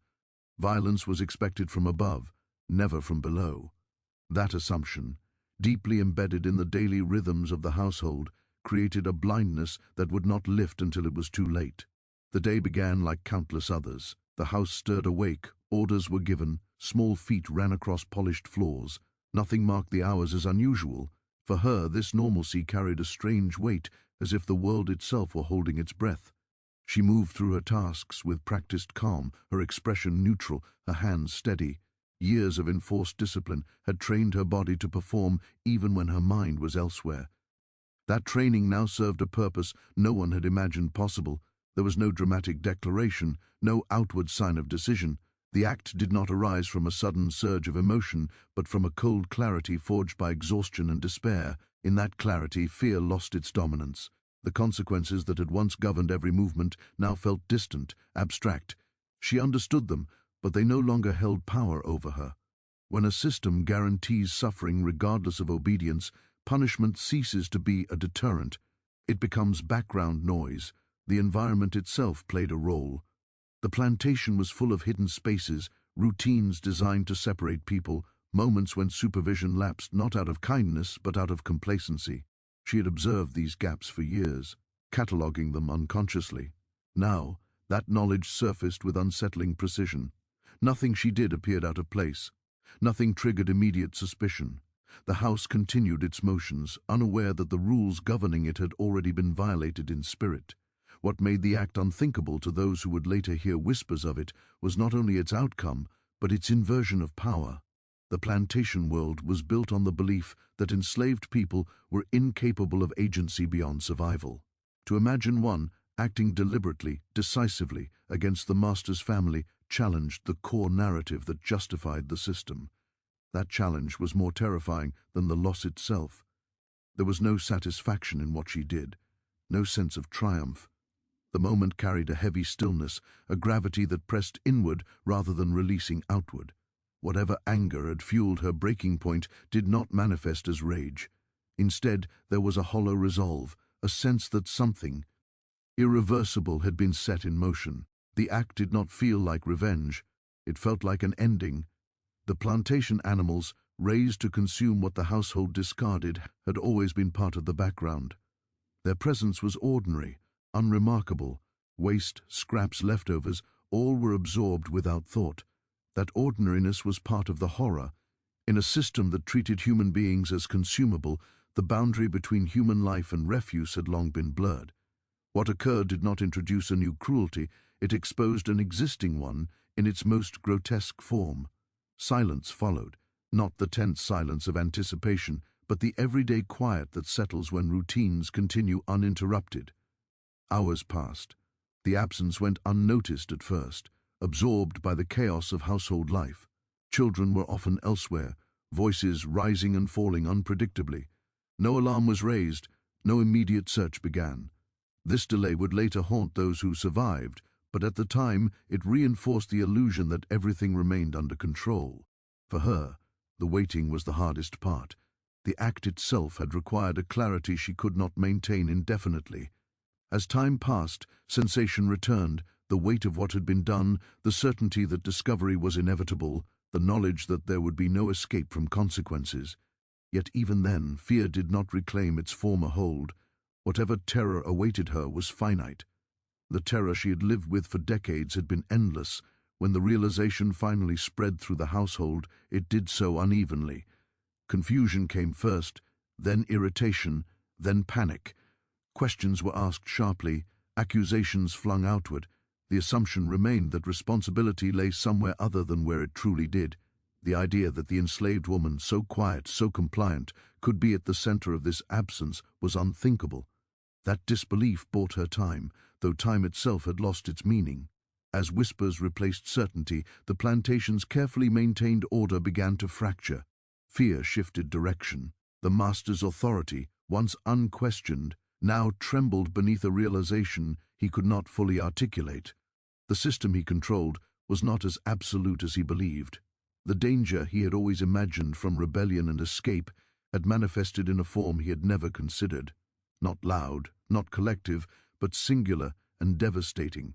Violence was expected from above, never from below. That assumption, deeply embedded in the daily rhythms of the household, created a blindness that would not lift until it was too late. The day began like countless others. The house stirred awake, orders were given, small feet ran across polished floors. Nothing marked the hours as unusual. For her, this normalcy carried a strange weight, as if the world itself were holding its breath. She moved through her tasks with practiced calm, her expression neutral, her hands steady. Years of enforced discipline had trained her body to perform even when her mind was elsewhere. That training now served a purpose no one had imagined possible. There was no dramatic declaration, no outward sign of decision. The act did not arise from a sudden surge of emotion, but from a cold clarity forged by exhaustion and despair. In that clarity, fear lost its dominance. The consequences that had once governed every movement now felt distant, abstract. She understood them, but they no longer held power over her. When a system guarantees suffering regardless of obedience, punishment ceases to be a deterrent. It becomes background noise. The environment itself played a role. The plantation was full of hidden spaces, routines designed to separate people, moments when supervision lapsed not out of kindness but out of complacency. She had observed these gaps for years, cataloguing them unconsciously. Now, that knowledge surfaced with unsettling precision. Nothing she did appeared out of place. Nothing triggered immediate suspicion. The house continued its motions, unaware that the rules governing it had already been violated in spirit. What made the act unthinkable to those who would later hear whispers of it was not only its outcome, but its inversion of power. The plantation world was built on the belief that enslaved people were incapable of agency beyond survival. To imagine one acting deliberately, decisively, against the master's family challenged the core narrative that justified the system. That challenge was more terrifying than the loss itself. There was no satisfaction in what she did, no sense of triumph. The moment carried a heavy stillness, a gravity that pressed inward rather than releasing outward. Whatever anger had fueled her breaking point did not manifest as rage. Instead, there was a hollow resolve, a sense that something irreversible had been set in motion. The act did not feel like revenge. It felt like an ending. The plantation animals, raised to consume what the household discarded, had always been part of the background. Their presence was ordinary, unremarkable. Waste, scraps, leftovers, all were absorbed without thought. That ordinariness was part of the horror. In a system that treated human beings as consumable, the boundary between human life and refuse had long been blurred. What occurred did not introduce a new cruelty, it exposed an existing one in its most grotesque form. Silence followed, not the tense silence of anticipation, but the everyday quiet that settles when routines continue uninterrupted. Hours passed. The absence went unnoticed at first, absorbed by the chaos of household life. Children were often elsewhere, voices rising and falling unpredictably. No alarm was raised, no immediate search began. This delay would later haunt those who survived, but at the time it reinforced the illusion that everything remained under control. For her, the waiting was the hardest part. The act itself had required a clarity she could not maintain indefinitely. As time passed, sensation returned, the weight of what had been done, the certainty that discovery was inevitable, the knowledge that there would be no escape from consequences. Yet even then, fear did not reclaim its former hold. Whatever terror awaited her was finite. The terror she had lived with for decades had been endless. When the realization finally spread through the household, it did so unevenly. Confusion came first, then irritation, then panic. Questions were asked sharply, accusations flung outward. The assumption remained that responsibility lay somewhere other than where it truly did. The idea that the enslaved woman, so quiet, so compliant, could be at the center of this absence was unthinkable. That disbelief bought her time, though time itself had lost its meaning. As whispers replaced certainty, the plantation's carefully maintained order began to fracture. Fear shifted direction. The master's authority, once unquestioned, now trembled beneath a realization he could not fully articulate. The system he controlled was not as absolute as he believed. The danger he had always imagined from rebellion and escape had manifested in a form he had never considered. Not loud, not collective, but singular and devastating.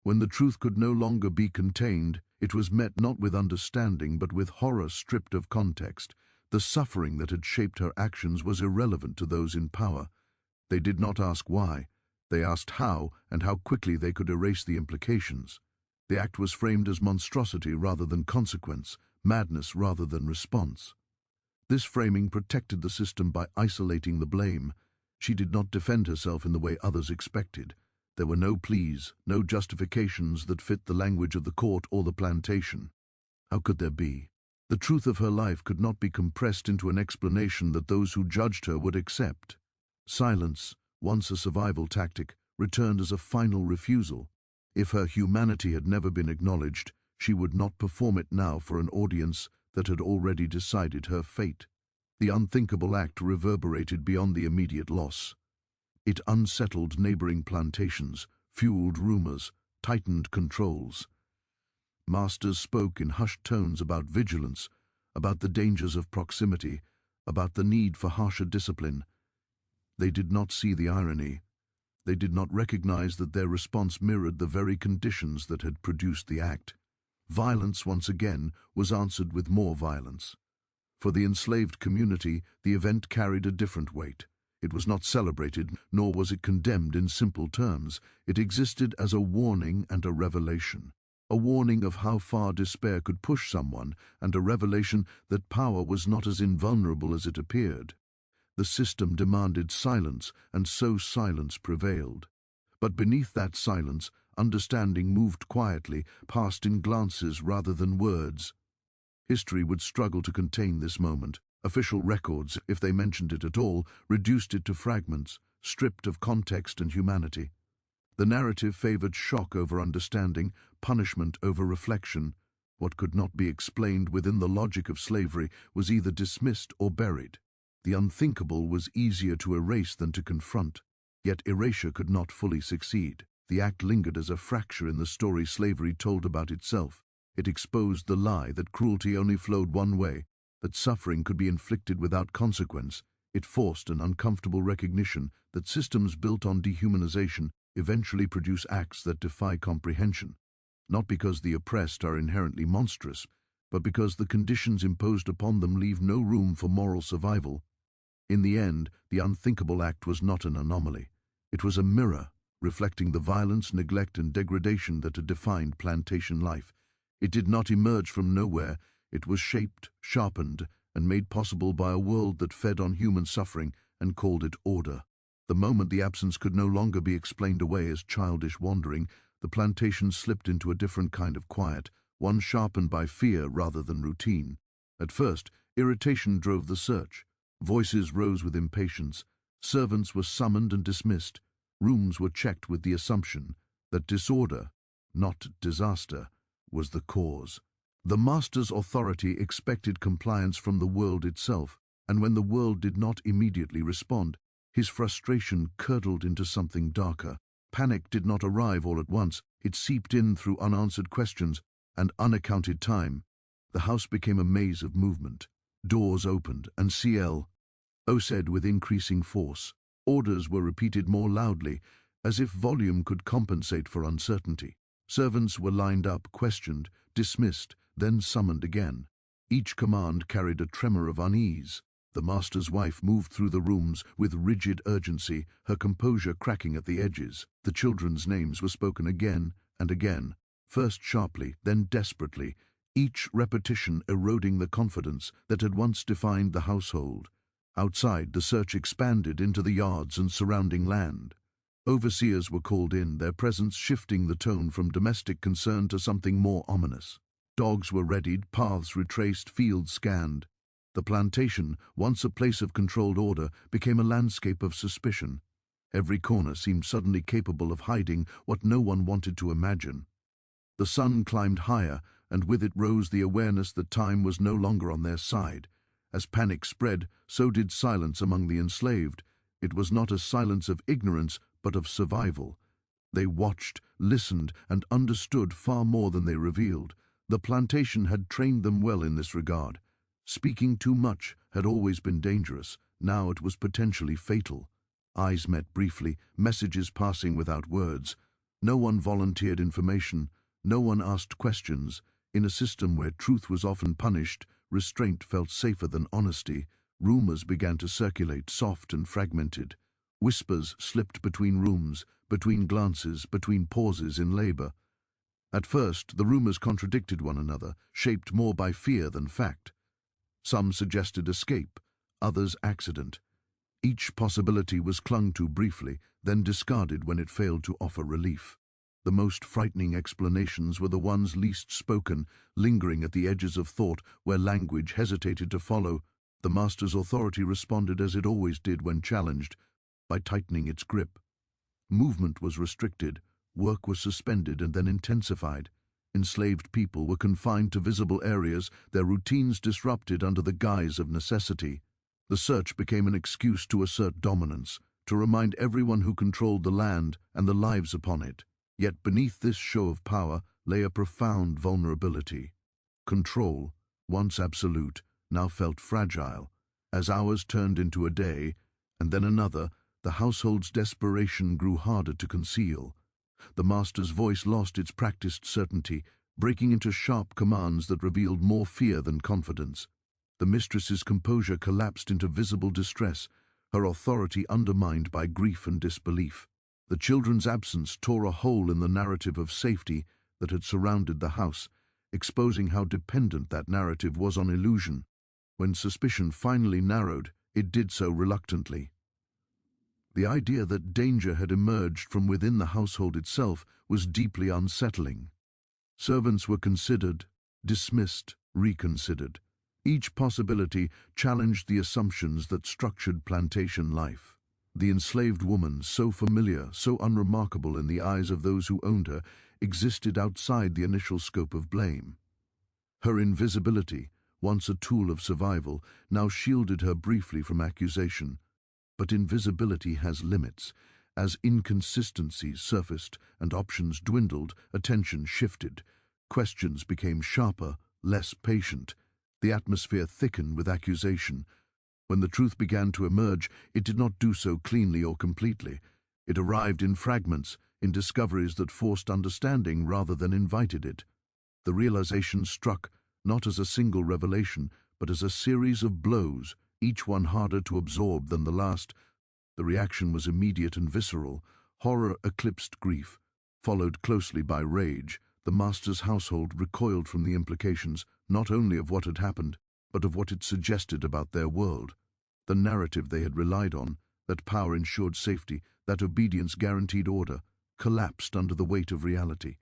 When the truth could no longer be contained, it was met not with understanding but with horror stripped of context. The suffering that had shaped her actions was irrelevant to those in power. They did not ask why. They asked how, and how quickly they could erase the implications. The act was framed as monstrosity rather than consequence, madness rather than response. This framing protected the system by isolating the blame. She did not defend herself in the way others expected. There were no pleas, no justifications that fit the language of the court or the plantation. How could there be? The truth of her life could not be compressed into an explanation that those who judged her would accept. Silence, once a survival tactic, returned as a final refusal. If her humanity had never been acknowledged, she would not perform it now for an audience that had already decided her fate. The unthinkable act reverberated beyond the immediate loss. It unsettled neighboring plantations, fueled rumors, tightened controls. Masters spoke in hushed tones about vigilance, about the dangers of proximity, about the need for harsher discipline. They did not see the irony. They did not recognize that their response mirrored the very conditions that had produced the act. Violence, once again, was answered with more violence. For the enslaved community, the event carried a different weight. It was not celebrated, nor was it condemned in simple terms. It existed as a warning and a revelation. A warning of how far despair could push someone, and a revelation that power was not as invulnerable as it appeared. The system demanded silence, and so silence prevailed. But beneath that silence, understanding moved quietly, passed in glances rather than words. History would struggle to contain this moment. Official records, if they mentioned it at all, reduced it to fragments, stripped of context and humanity. The narrative favored shock over understanding, punishment over reflection. What could not be explained within the logic of slavery was either dismissed or buried. The unthinkable was easier to erase than to confront. Yet erasure could not fully succeed. The act lingered as a fracture in the story slavery told about itself. It exposed the lie that cruelty only flowed one way, that suffering could be inflicted without consequence. It forced an uncomfortable recognition that systems built on dehumanization eventually produce acts that defy comprehension, not because the oppressed are inherently monstrous, but because the conditions imposed upon them leave no room for moral survival. In the end, the unthinkable act was not an anomaly. It was a mirror, reflecting the violence, neglect, and degradation that had defined plantation life. It did not emerge from nowhere. It was shaped, sharpened, and made possible by a world that fed on human suffering and called it order. The moment the absence could no longer be explained away as childish wandering, the plantation slipped into a different kind of quiet, one sharpened by fear rather than routine. At first, irritation drove the search. Voices rose with impatience. Servants were summoned and dismissed. Rooms were checked with the assumption that disorder, not disaster, was the cause. The master's authority expected compliance from the world itself, and when the world did not immediately respond, his frustration curdled into something darker. Panic did not arrive all at once. It seeped in through unanswered questions and unaccounted time. The house became a maze of movement. Doors opened, and C.L.O. said with increasing force. Orders were repeated more loudly, as if volume could compensate for uncertainty. Servants were lined up, questioned, dismissed, then summoned again. Each command carried a tremor of unease. The master's wife moved through the rooms with rigid urgency, her composure cracking at the edges. The children's names were spoken again and again, first sharply, then desperately, each repetition eroding the confidence that had once defined the household. Outside, the search expanded into the yards and surrounding land. Overseers were called in, their presence shifting the tone from domestic concern to something more ominous. Dogs were readied, paths retraced, fields scanned. The plantation, once a place of controlled order, became a landscape of suspicion. Every corner seemed suddenly capable of hiding what no one wanted to imagine. The sun climbed higher, and with it rose the awareness that time was no longer on their side. As panic spread, so did silence among the enslaved. It was not a silence of ignorance, but of survival. They watched, listened, and understood far more than they revealed. The plantation had trained them well in this regard. Speaking too much had always been dangerous. Now it was potentially fatal. Eyes met briefly, messages passing without words. No one volunteered information, no one asked questions. In a system where truth was often punished, restraint felt safer than honesty. Rumors began to circulate, soft and fragmented. Whispers slipped between rooms, between glances, between pauses in labor. At first, the rumors contradicted one another, shaped more by fear than fact. Some suggested escape, others accident. Each possibility was clung to briefly, then discarded when it failed to offer relief. The most frightening explanations were the ones least spoken, lingering at the edges of thought where language hesitated to follow. The master's authority responded as it always did when challenged, by tightening its grip. Movement was restricted, work was suspended and then intensified. Enslaved people were confined to visible areas, their routines disrupted under the guise of necessity. The search became an excuse to assert dominance, to remind everyone who controlled the land and the lives upon it. Yet beneath this show of power lay a profound vulnerability. Control, once absolute, now felt fragile. As hours turned into a day, and then another, the household's desperation grew harder to conceal. The master's voice lost its practiced certainty, breaking into sharp commands that revealed more fear than confidence. The mistress's composure collapsed into visible distress, her authority undermined by grief and disbelief. The children's absence tore a hole in the narrative of safety that had surrounded the house, exposing how dependent that narrative was on illusion. When suspicion finally narrowed, it did so reluctantly. The idea that danger had emerged from within the household itself was deeply unsettling. Servants were considered, dismissed, reconsidered. Each possibility challenged the assumptions that structured plantation life. The enslaved woman, so familiar, so unremarkable in the eyes of those who owned her, existed outside the initial scope of blame. Her invisibility, once a tool of survival, now shielded her briefly from accusation. But invisibility has limits. As inconsistencies surfaced and options dwindled, attention shifted. Questions became sharper, less patient. The atmosphere thickened with accusation. When the truth began to emerge, it did not do so cleanly or completely. It arrived in fragments, in discoveries that forced understanding rather than invited it. The realization struck, not as a single revelation, but as a series of blows, each one harder to absorb than the last. The reaction was immediate and visceral. Horror eclipsed grief, followed closely by rage. The master's household recoiled from the implications, not only of what had happened, but of what it suggested about their world. The narrative they had relied on, that power ensured safety, that obedience guaranteed order, collapsed under the weight of reality.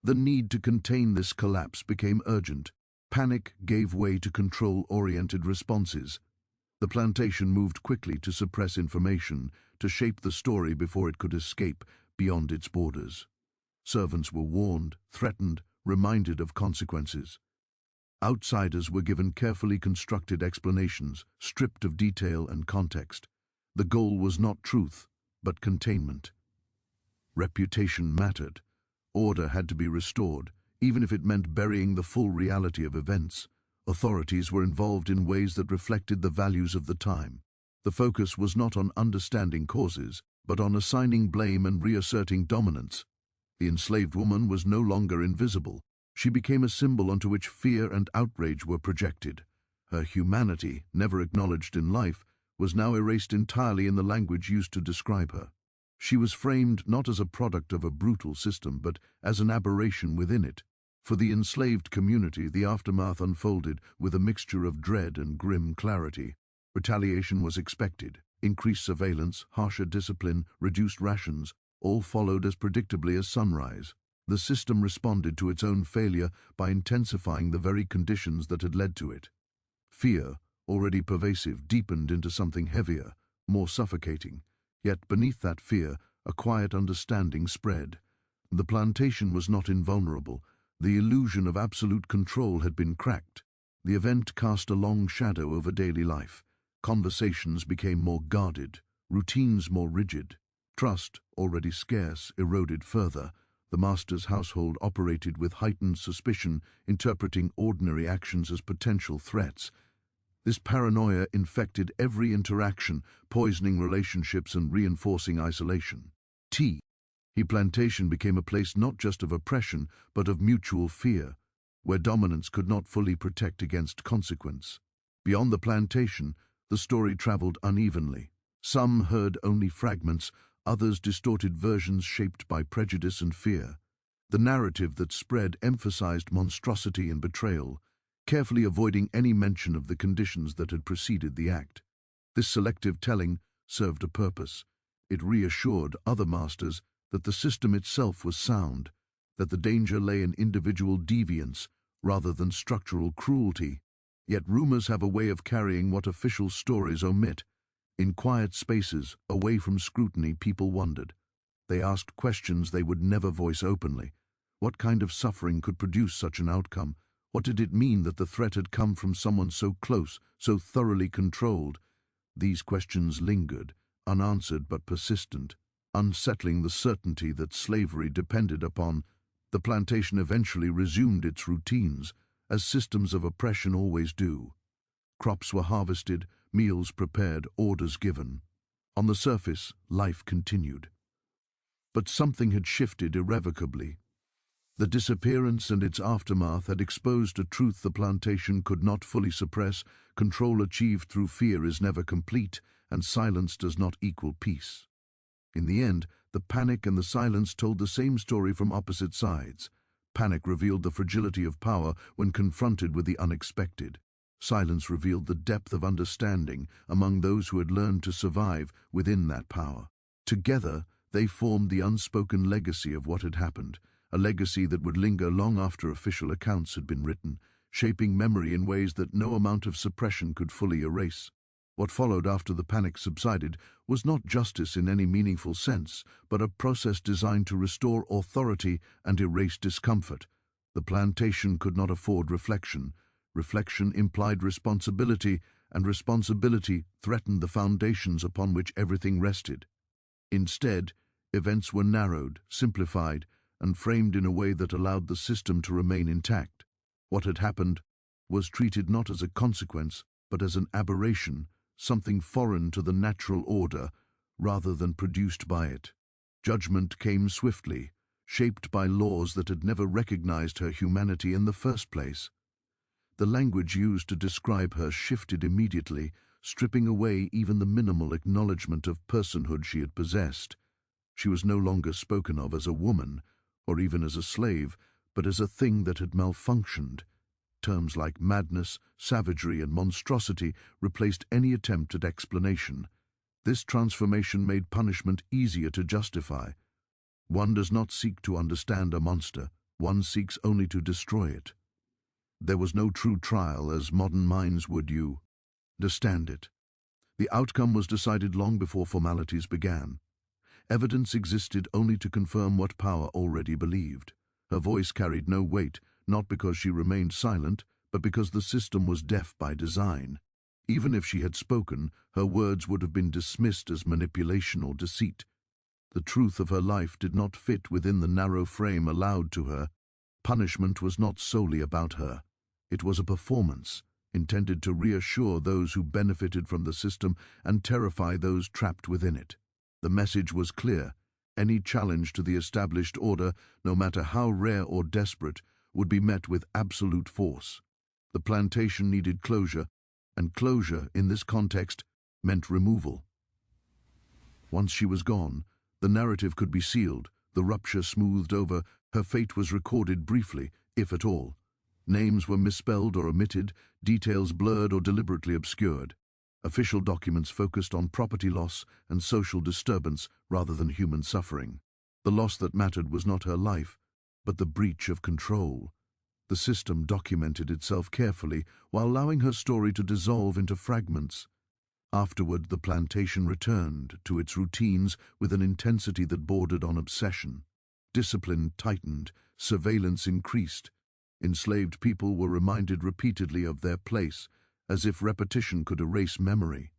The need to contain this collapse became urgent. Panic gave way to control-oriented responses. The plantation moved quickly to suppress information, to shape the story before it could escape beyond its borders. Servants were warned, threatened, reminded of consequences. Outsiders were given carefully constructed explanations, stripped of detail and context. The goal was not truth, but containment. Reputation mattered. Order had to be restored, even if it meant burying the full reality of events. Authorities were involved in ways that reflected the values of the time. The focus was not on understanding causes, but on assigning blame and reasserting dominance. The enslaved woman was no longer invisible. She became a symbol onto which fear and outrage were projected. Her humanity, never acknowledged in life, was now erased entirely in the language used to describe her. She was framed not as a product of a brutal system, but as an aberration within it. For the enslaved community, the aftermath unfolded with a mixture of dread and grim clarity. Retaliation was expected. Increased surveillance, harsher discipline, reduced rations, all followed as predictably as sunrise. The system responded to its own failure by intensifying the very conditions that had led to it. Fear, already pervasive, deepened into something heavier, more suffocating. Yet beneath that fear, a quiet understanding spread. The plantation was not invulnerable. The illusion of absolute control had been cracked. The event cast a long shadow over daily life. Conversations became more guarded, routines more rigid. Trust, already scarce, eroded further. The master's household operated with heightened suspicion, interpreting ordinary actions as potential threats. This paranoia infected every interaction, poisoning relationships and reinforcing isolation. He Plantation became a place not just of oppression, but of mutual fear, where dominance could not fully protect against consequence. Beyond the plantation, the story traveled unevenly. Some heard only fragments, others distorted versions shaped by prejudice and fear. The narrative that spread emphasized monstrosity and betrayal, carefully avoiding any mention of the conditions that had preceded the act. This selective telling served a purpose. It reassured other masters that the system itself was sound, that the danger lay in individual deviance rather than structural cruelty. Yet rumors have a way of carrying what official stories omit. In quiet spaces, away from scrutiny, people wondered. They asked questions they would never voice openly. What kind of suffering could produce such an outcome? What did it mean that the threat had come from someone so close, so thoroughly controlled? These questions lingered, unanswered but persistent, unsettling the certainty that slavery depended upon. The plantation eventually resumed its routines, as systems of oppression always do. Crops were harvested, meals prepared, orders given. On the surface, life continued. But something had shifted irrevocably. The disappearance and its aftermath had exposed a truth the plantation could not fully suppress. Control achieved through fear is never complete, and silence does not equal peace. In the end, the panic and the silence told the same story from opposite sides. Panic revealed the fragility of power when confronted with the unexpected. Silence revealed the depth of understanding among those who had learned to survive within that power. Together, they formed the unspoken legacy of what had happened, a legacy that would linger long after official accounts had been written, shaping memory in ways that no amount of suppression could fully erase. What followed after the panic subsided was not justice in any meaningful sense, but a process designed to restore authority and erase discomfort. The plantation could not afford reflection. Reflection implied responsibility, and responsibility threatened the foundations upon which everything rested. Instead, events were narrowed, simplified, and framed in a way that allowed the system to remain intact. What had happened was treated not as a consequence, but as an aberration, something foreign to the natural order, rather than produced by it. Judgment came swiftly, shaped by laws that had never recognized her humanity in the first place. The language used to describe her shifted immediately, stripping away even the minimal acknowledgement of personhood she had possessed. She was no longer spoken of as a woman, or even as a slave, but as a thing that had malfunctioned. Terms like madness, savagery, and monstrosity replaced any attempt at explanation. This transformation made punishment easier to justify. One does not seek to understand a monster, one seeks only to destroy it. There was no true trial as modern minds would understand it. The outcome was decided long before formalities began. Evidence existed only to confirm what power already believed. Her voice carried no weight, not because she remained silent, but because the system was deaf by design. Even if she had spoken, her words would have been dismissed as manipulation or deceit. The truth of her life did not fit within the narrow frame allowed to her. Punishment was not solely about her. It was a performance, intended to reassure those who benefited from the system and terrify those trapped within it. The message was clear. Any challenge to the established order, no matter how rare or desperate, would be met with absolute force. The plantation needed closure, and closure, in this context, meant removal. Once she was gone, the narrative could be sealed, the rupture smoothed over, her fate was recorded briefly, if at all. Names were misspelled or omitted, details blurred or deliberately obscured. Official documents focused on property loss and social disturbance rather than human suffering. The loss that mattered was not her life, but the breach of control. The system documented itself carefully while allowing her story to dissolve into fragments. Afterward, the plantation returned to its routines with an intensity that bordered on obsession. Discipline tightened, surveillance increased. Enslaved people were reminded repeatedly of their place, as if repetition could erase memory.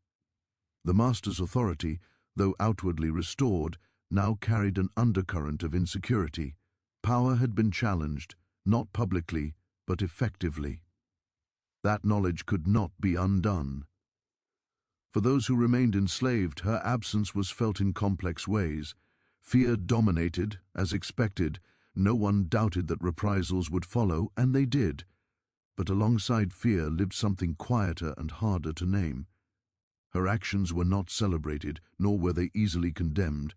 The master's authority, though outwardly restored, now carried an undercurrent of insecurity. Power had been challenged, not publicly, but effectively. That knowledge could not be undone. For those who remained enslaved, her absence was felt in complex ways. Fear dominated, as expected. No one doubted that reprisals would follow, and they did. But alongside fear lived something quieter and harder to name. Her actions were not celebrated, nor were they easily condemned.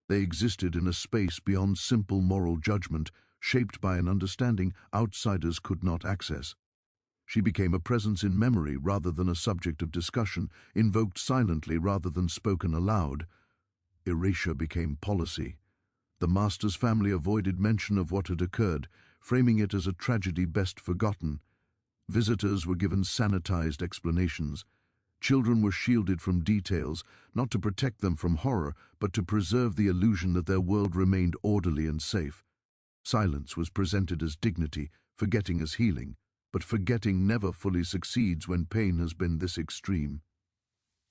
They existed in a space beyond simple moral judgment, shaped by an understanding outsiders could not access. She became a presence in memory rather than a subject of discussion, invoked silently rather than spoken aloud. Erasure became policy. The master's family avoided mention of what had occurred, framing it as a tragedy best forgotten. Visitors were given sanitized explanations. Children were shielded from details, not to protect them from horror, but to preserve the illusion that their world remained orderly and safe. Silence was presented as dignity, forgetting as healing, but forgetting never fully succeeds when pain has been this extreme.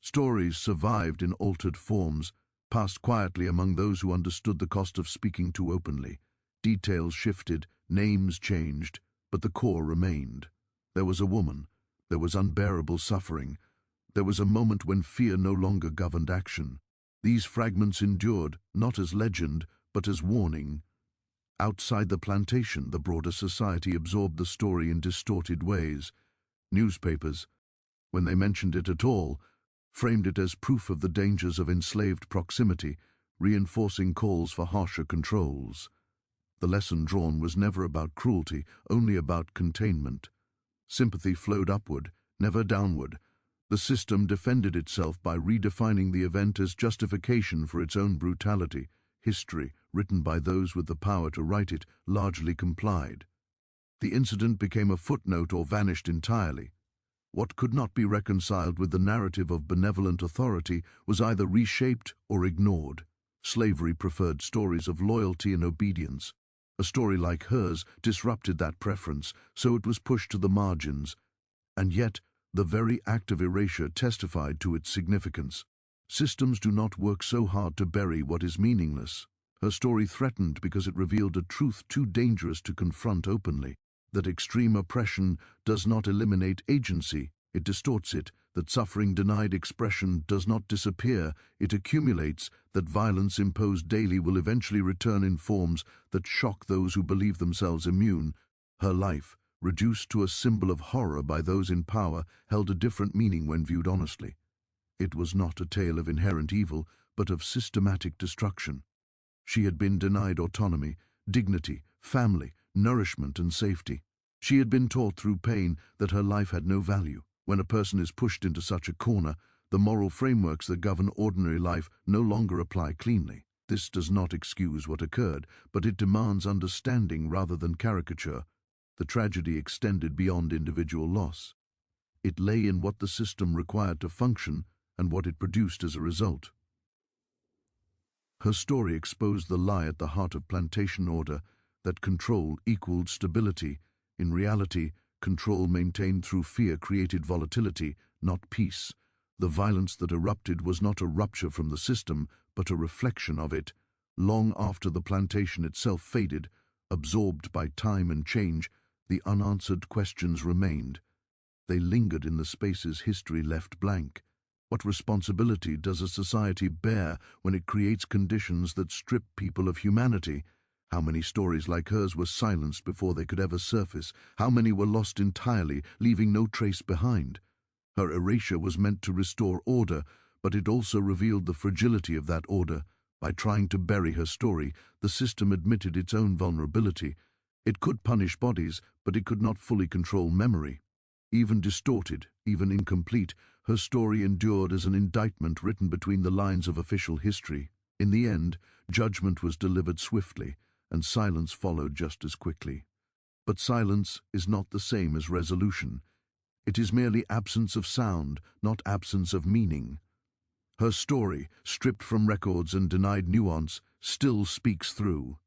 Stories survived in altered forms, passed quietly among those who understood the cost of speaking too openly. Details shifted, names changed, but the core remained. There was a woman. There was unbearable suffering. There was a moment when fear no longer governed action. These fragments endured, not as legend, but as warning. Outside the plantation, the broader society absorbed the story in distorted ways. Newspapers, when they mentioned it at all, framed it as proof of the dangers of enslaved proximity, reinforcing calls for harsher controls. The lesson drawn was never about cruelty, only about containment. Sympathy flowed upward, never downward. The system defended itself by redefining the event as justification for its own brutality. History, written by those with the power to write it, largely complied. The incident became a footnote or vanished entirely. What could not be reconciled with the narrative of benevolent authority was either reshaped or ignored. Slavery preferred stories of loyalty and obedience. A story like hers disrupted that preference, so it was pushed to the margins. And yet, the very act of erasure testified to its significance. Systems do not work so hard to bury what is meaningless. Her story threatened because it revealed a truth too dangerous to confront openly. That extreme oppression does not eliminate agency, it distorts it. That suffering denied expression does not disappear, it accumulates. That violence imposed daily will eventually return in forms that shock those who believe themselves immune. Her life, reduced to a symbol of horror by those in power, held a different meaning when viewed honestly. It was not a tale of inherent evil, but of systematic destruction. She had been denied autonomy, dignity, family, nourishment and safety. She had been taught through pain that her life had no value. When a person is pushed into such a corner, the moral frameworks that govern ordinary life no longer apply cleanly. This does not excuse what occurred, but it demands understanding rather than caricature. The tragedy extended beyond individual loss. It lay in what the system required to function and what it produced as a result. Her story exposed the lie at the heart of plantation order, that control equaled stability. In reality, control maintained through fear created volatility, not peace. The violence that erupted was not a rupture from the system, but a reflection of it. Long after the plantation itself faded, absorbed by time and change, the unanswered questions remained. They lingered in the spaces history left blank. What responsibility does a society bear when it creates conditions that strip people of humanity? How many stories like hers were silenced before they could ever surface? How many were lost entirely, leaving no trace behind? Her erasure was meant to restore order, but it also revealed the fragility of that order. By trying to bury her story, the system admitted its own vulnerability. It could punish bodies, but it could not fully control memory. Even distorted, even incomplete, her story endured as an indictment written between the lines of official history. In the end, judgment was delivered swiftly, and silence followed just as quickly. But silence is not the same as resolution. It is merely absence of sound, not absence of meaning. Her story, stripped from records and denied nuance, still speaks through.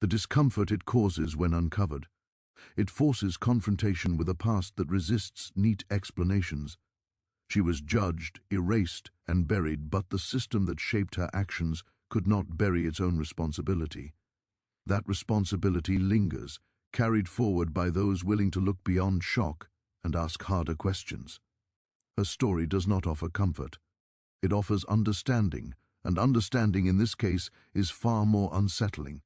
The discomfort it causes when uncovered. It forces confrontation with a past that resists neat explanations. She was judged, erased, and buried, but the system that shaped her actions could not bury its own responsibility. That responsibility lingers, carried forward by those willing to look beyond shock and ask harder questions. Her story does not offer comfort. It offers understanding, and understanding in this case is far more unsettling.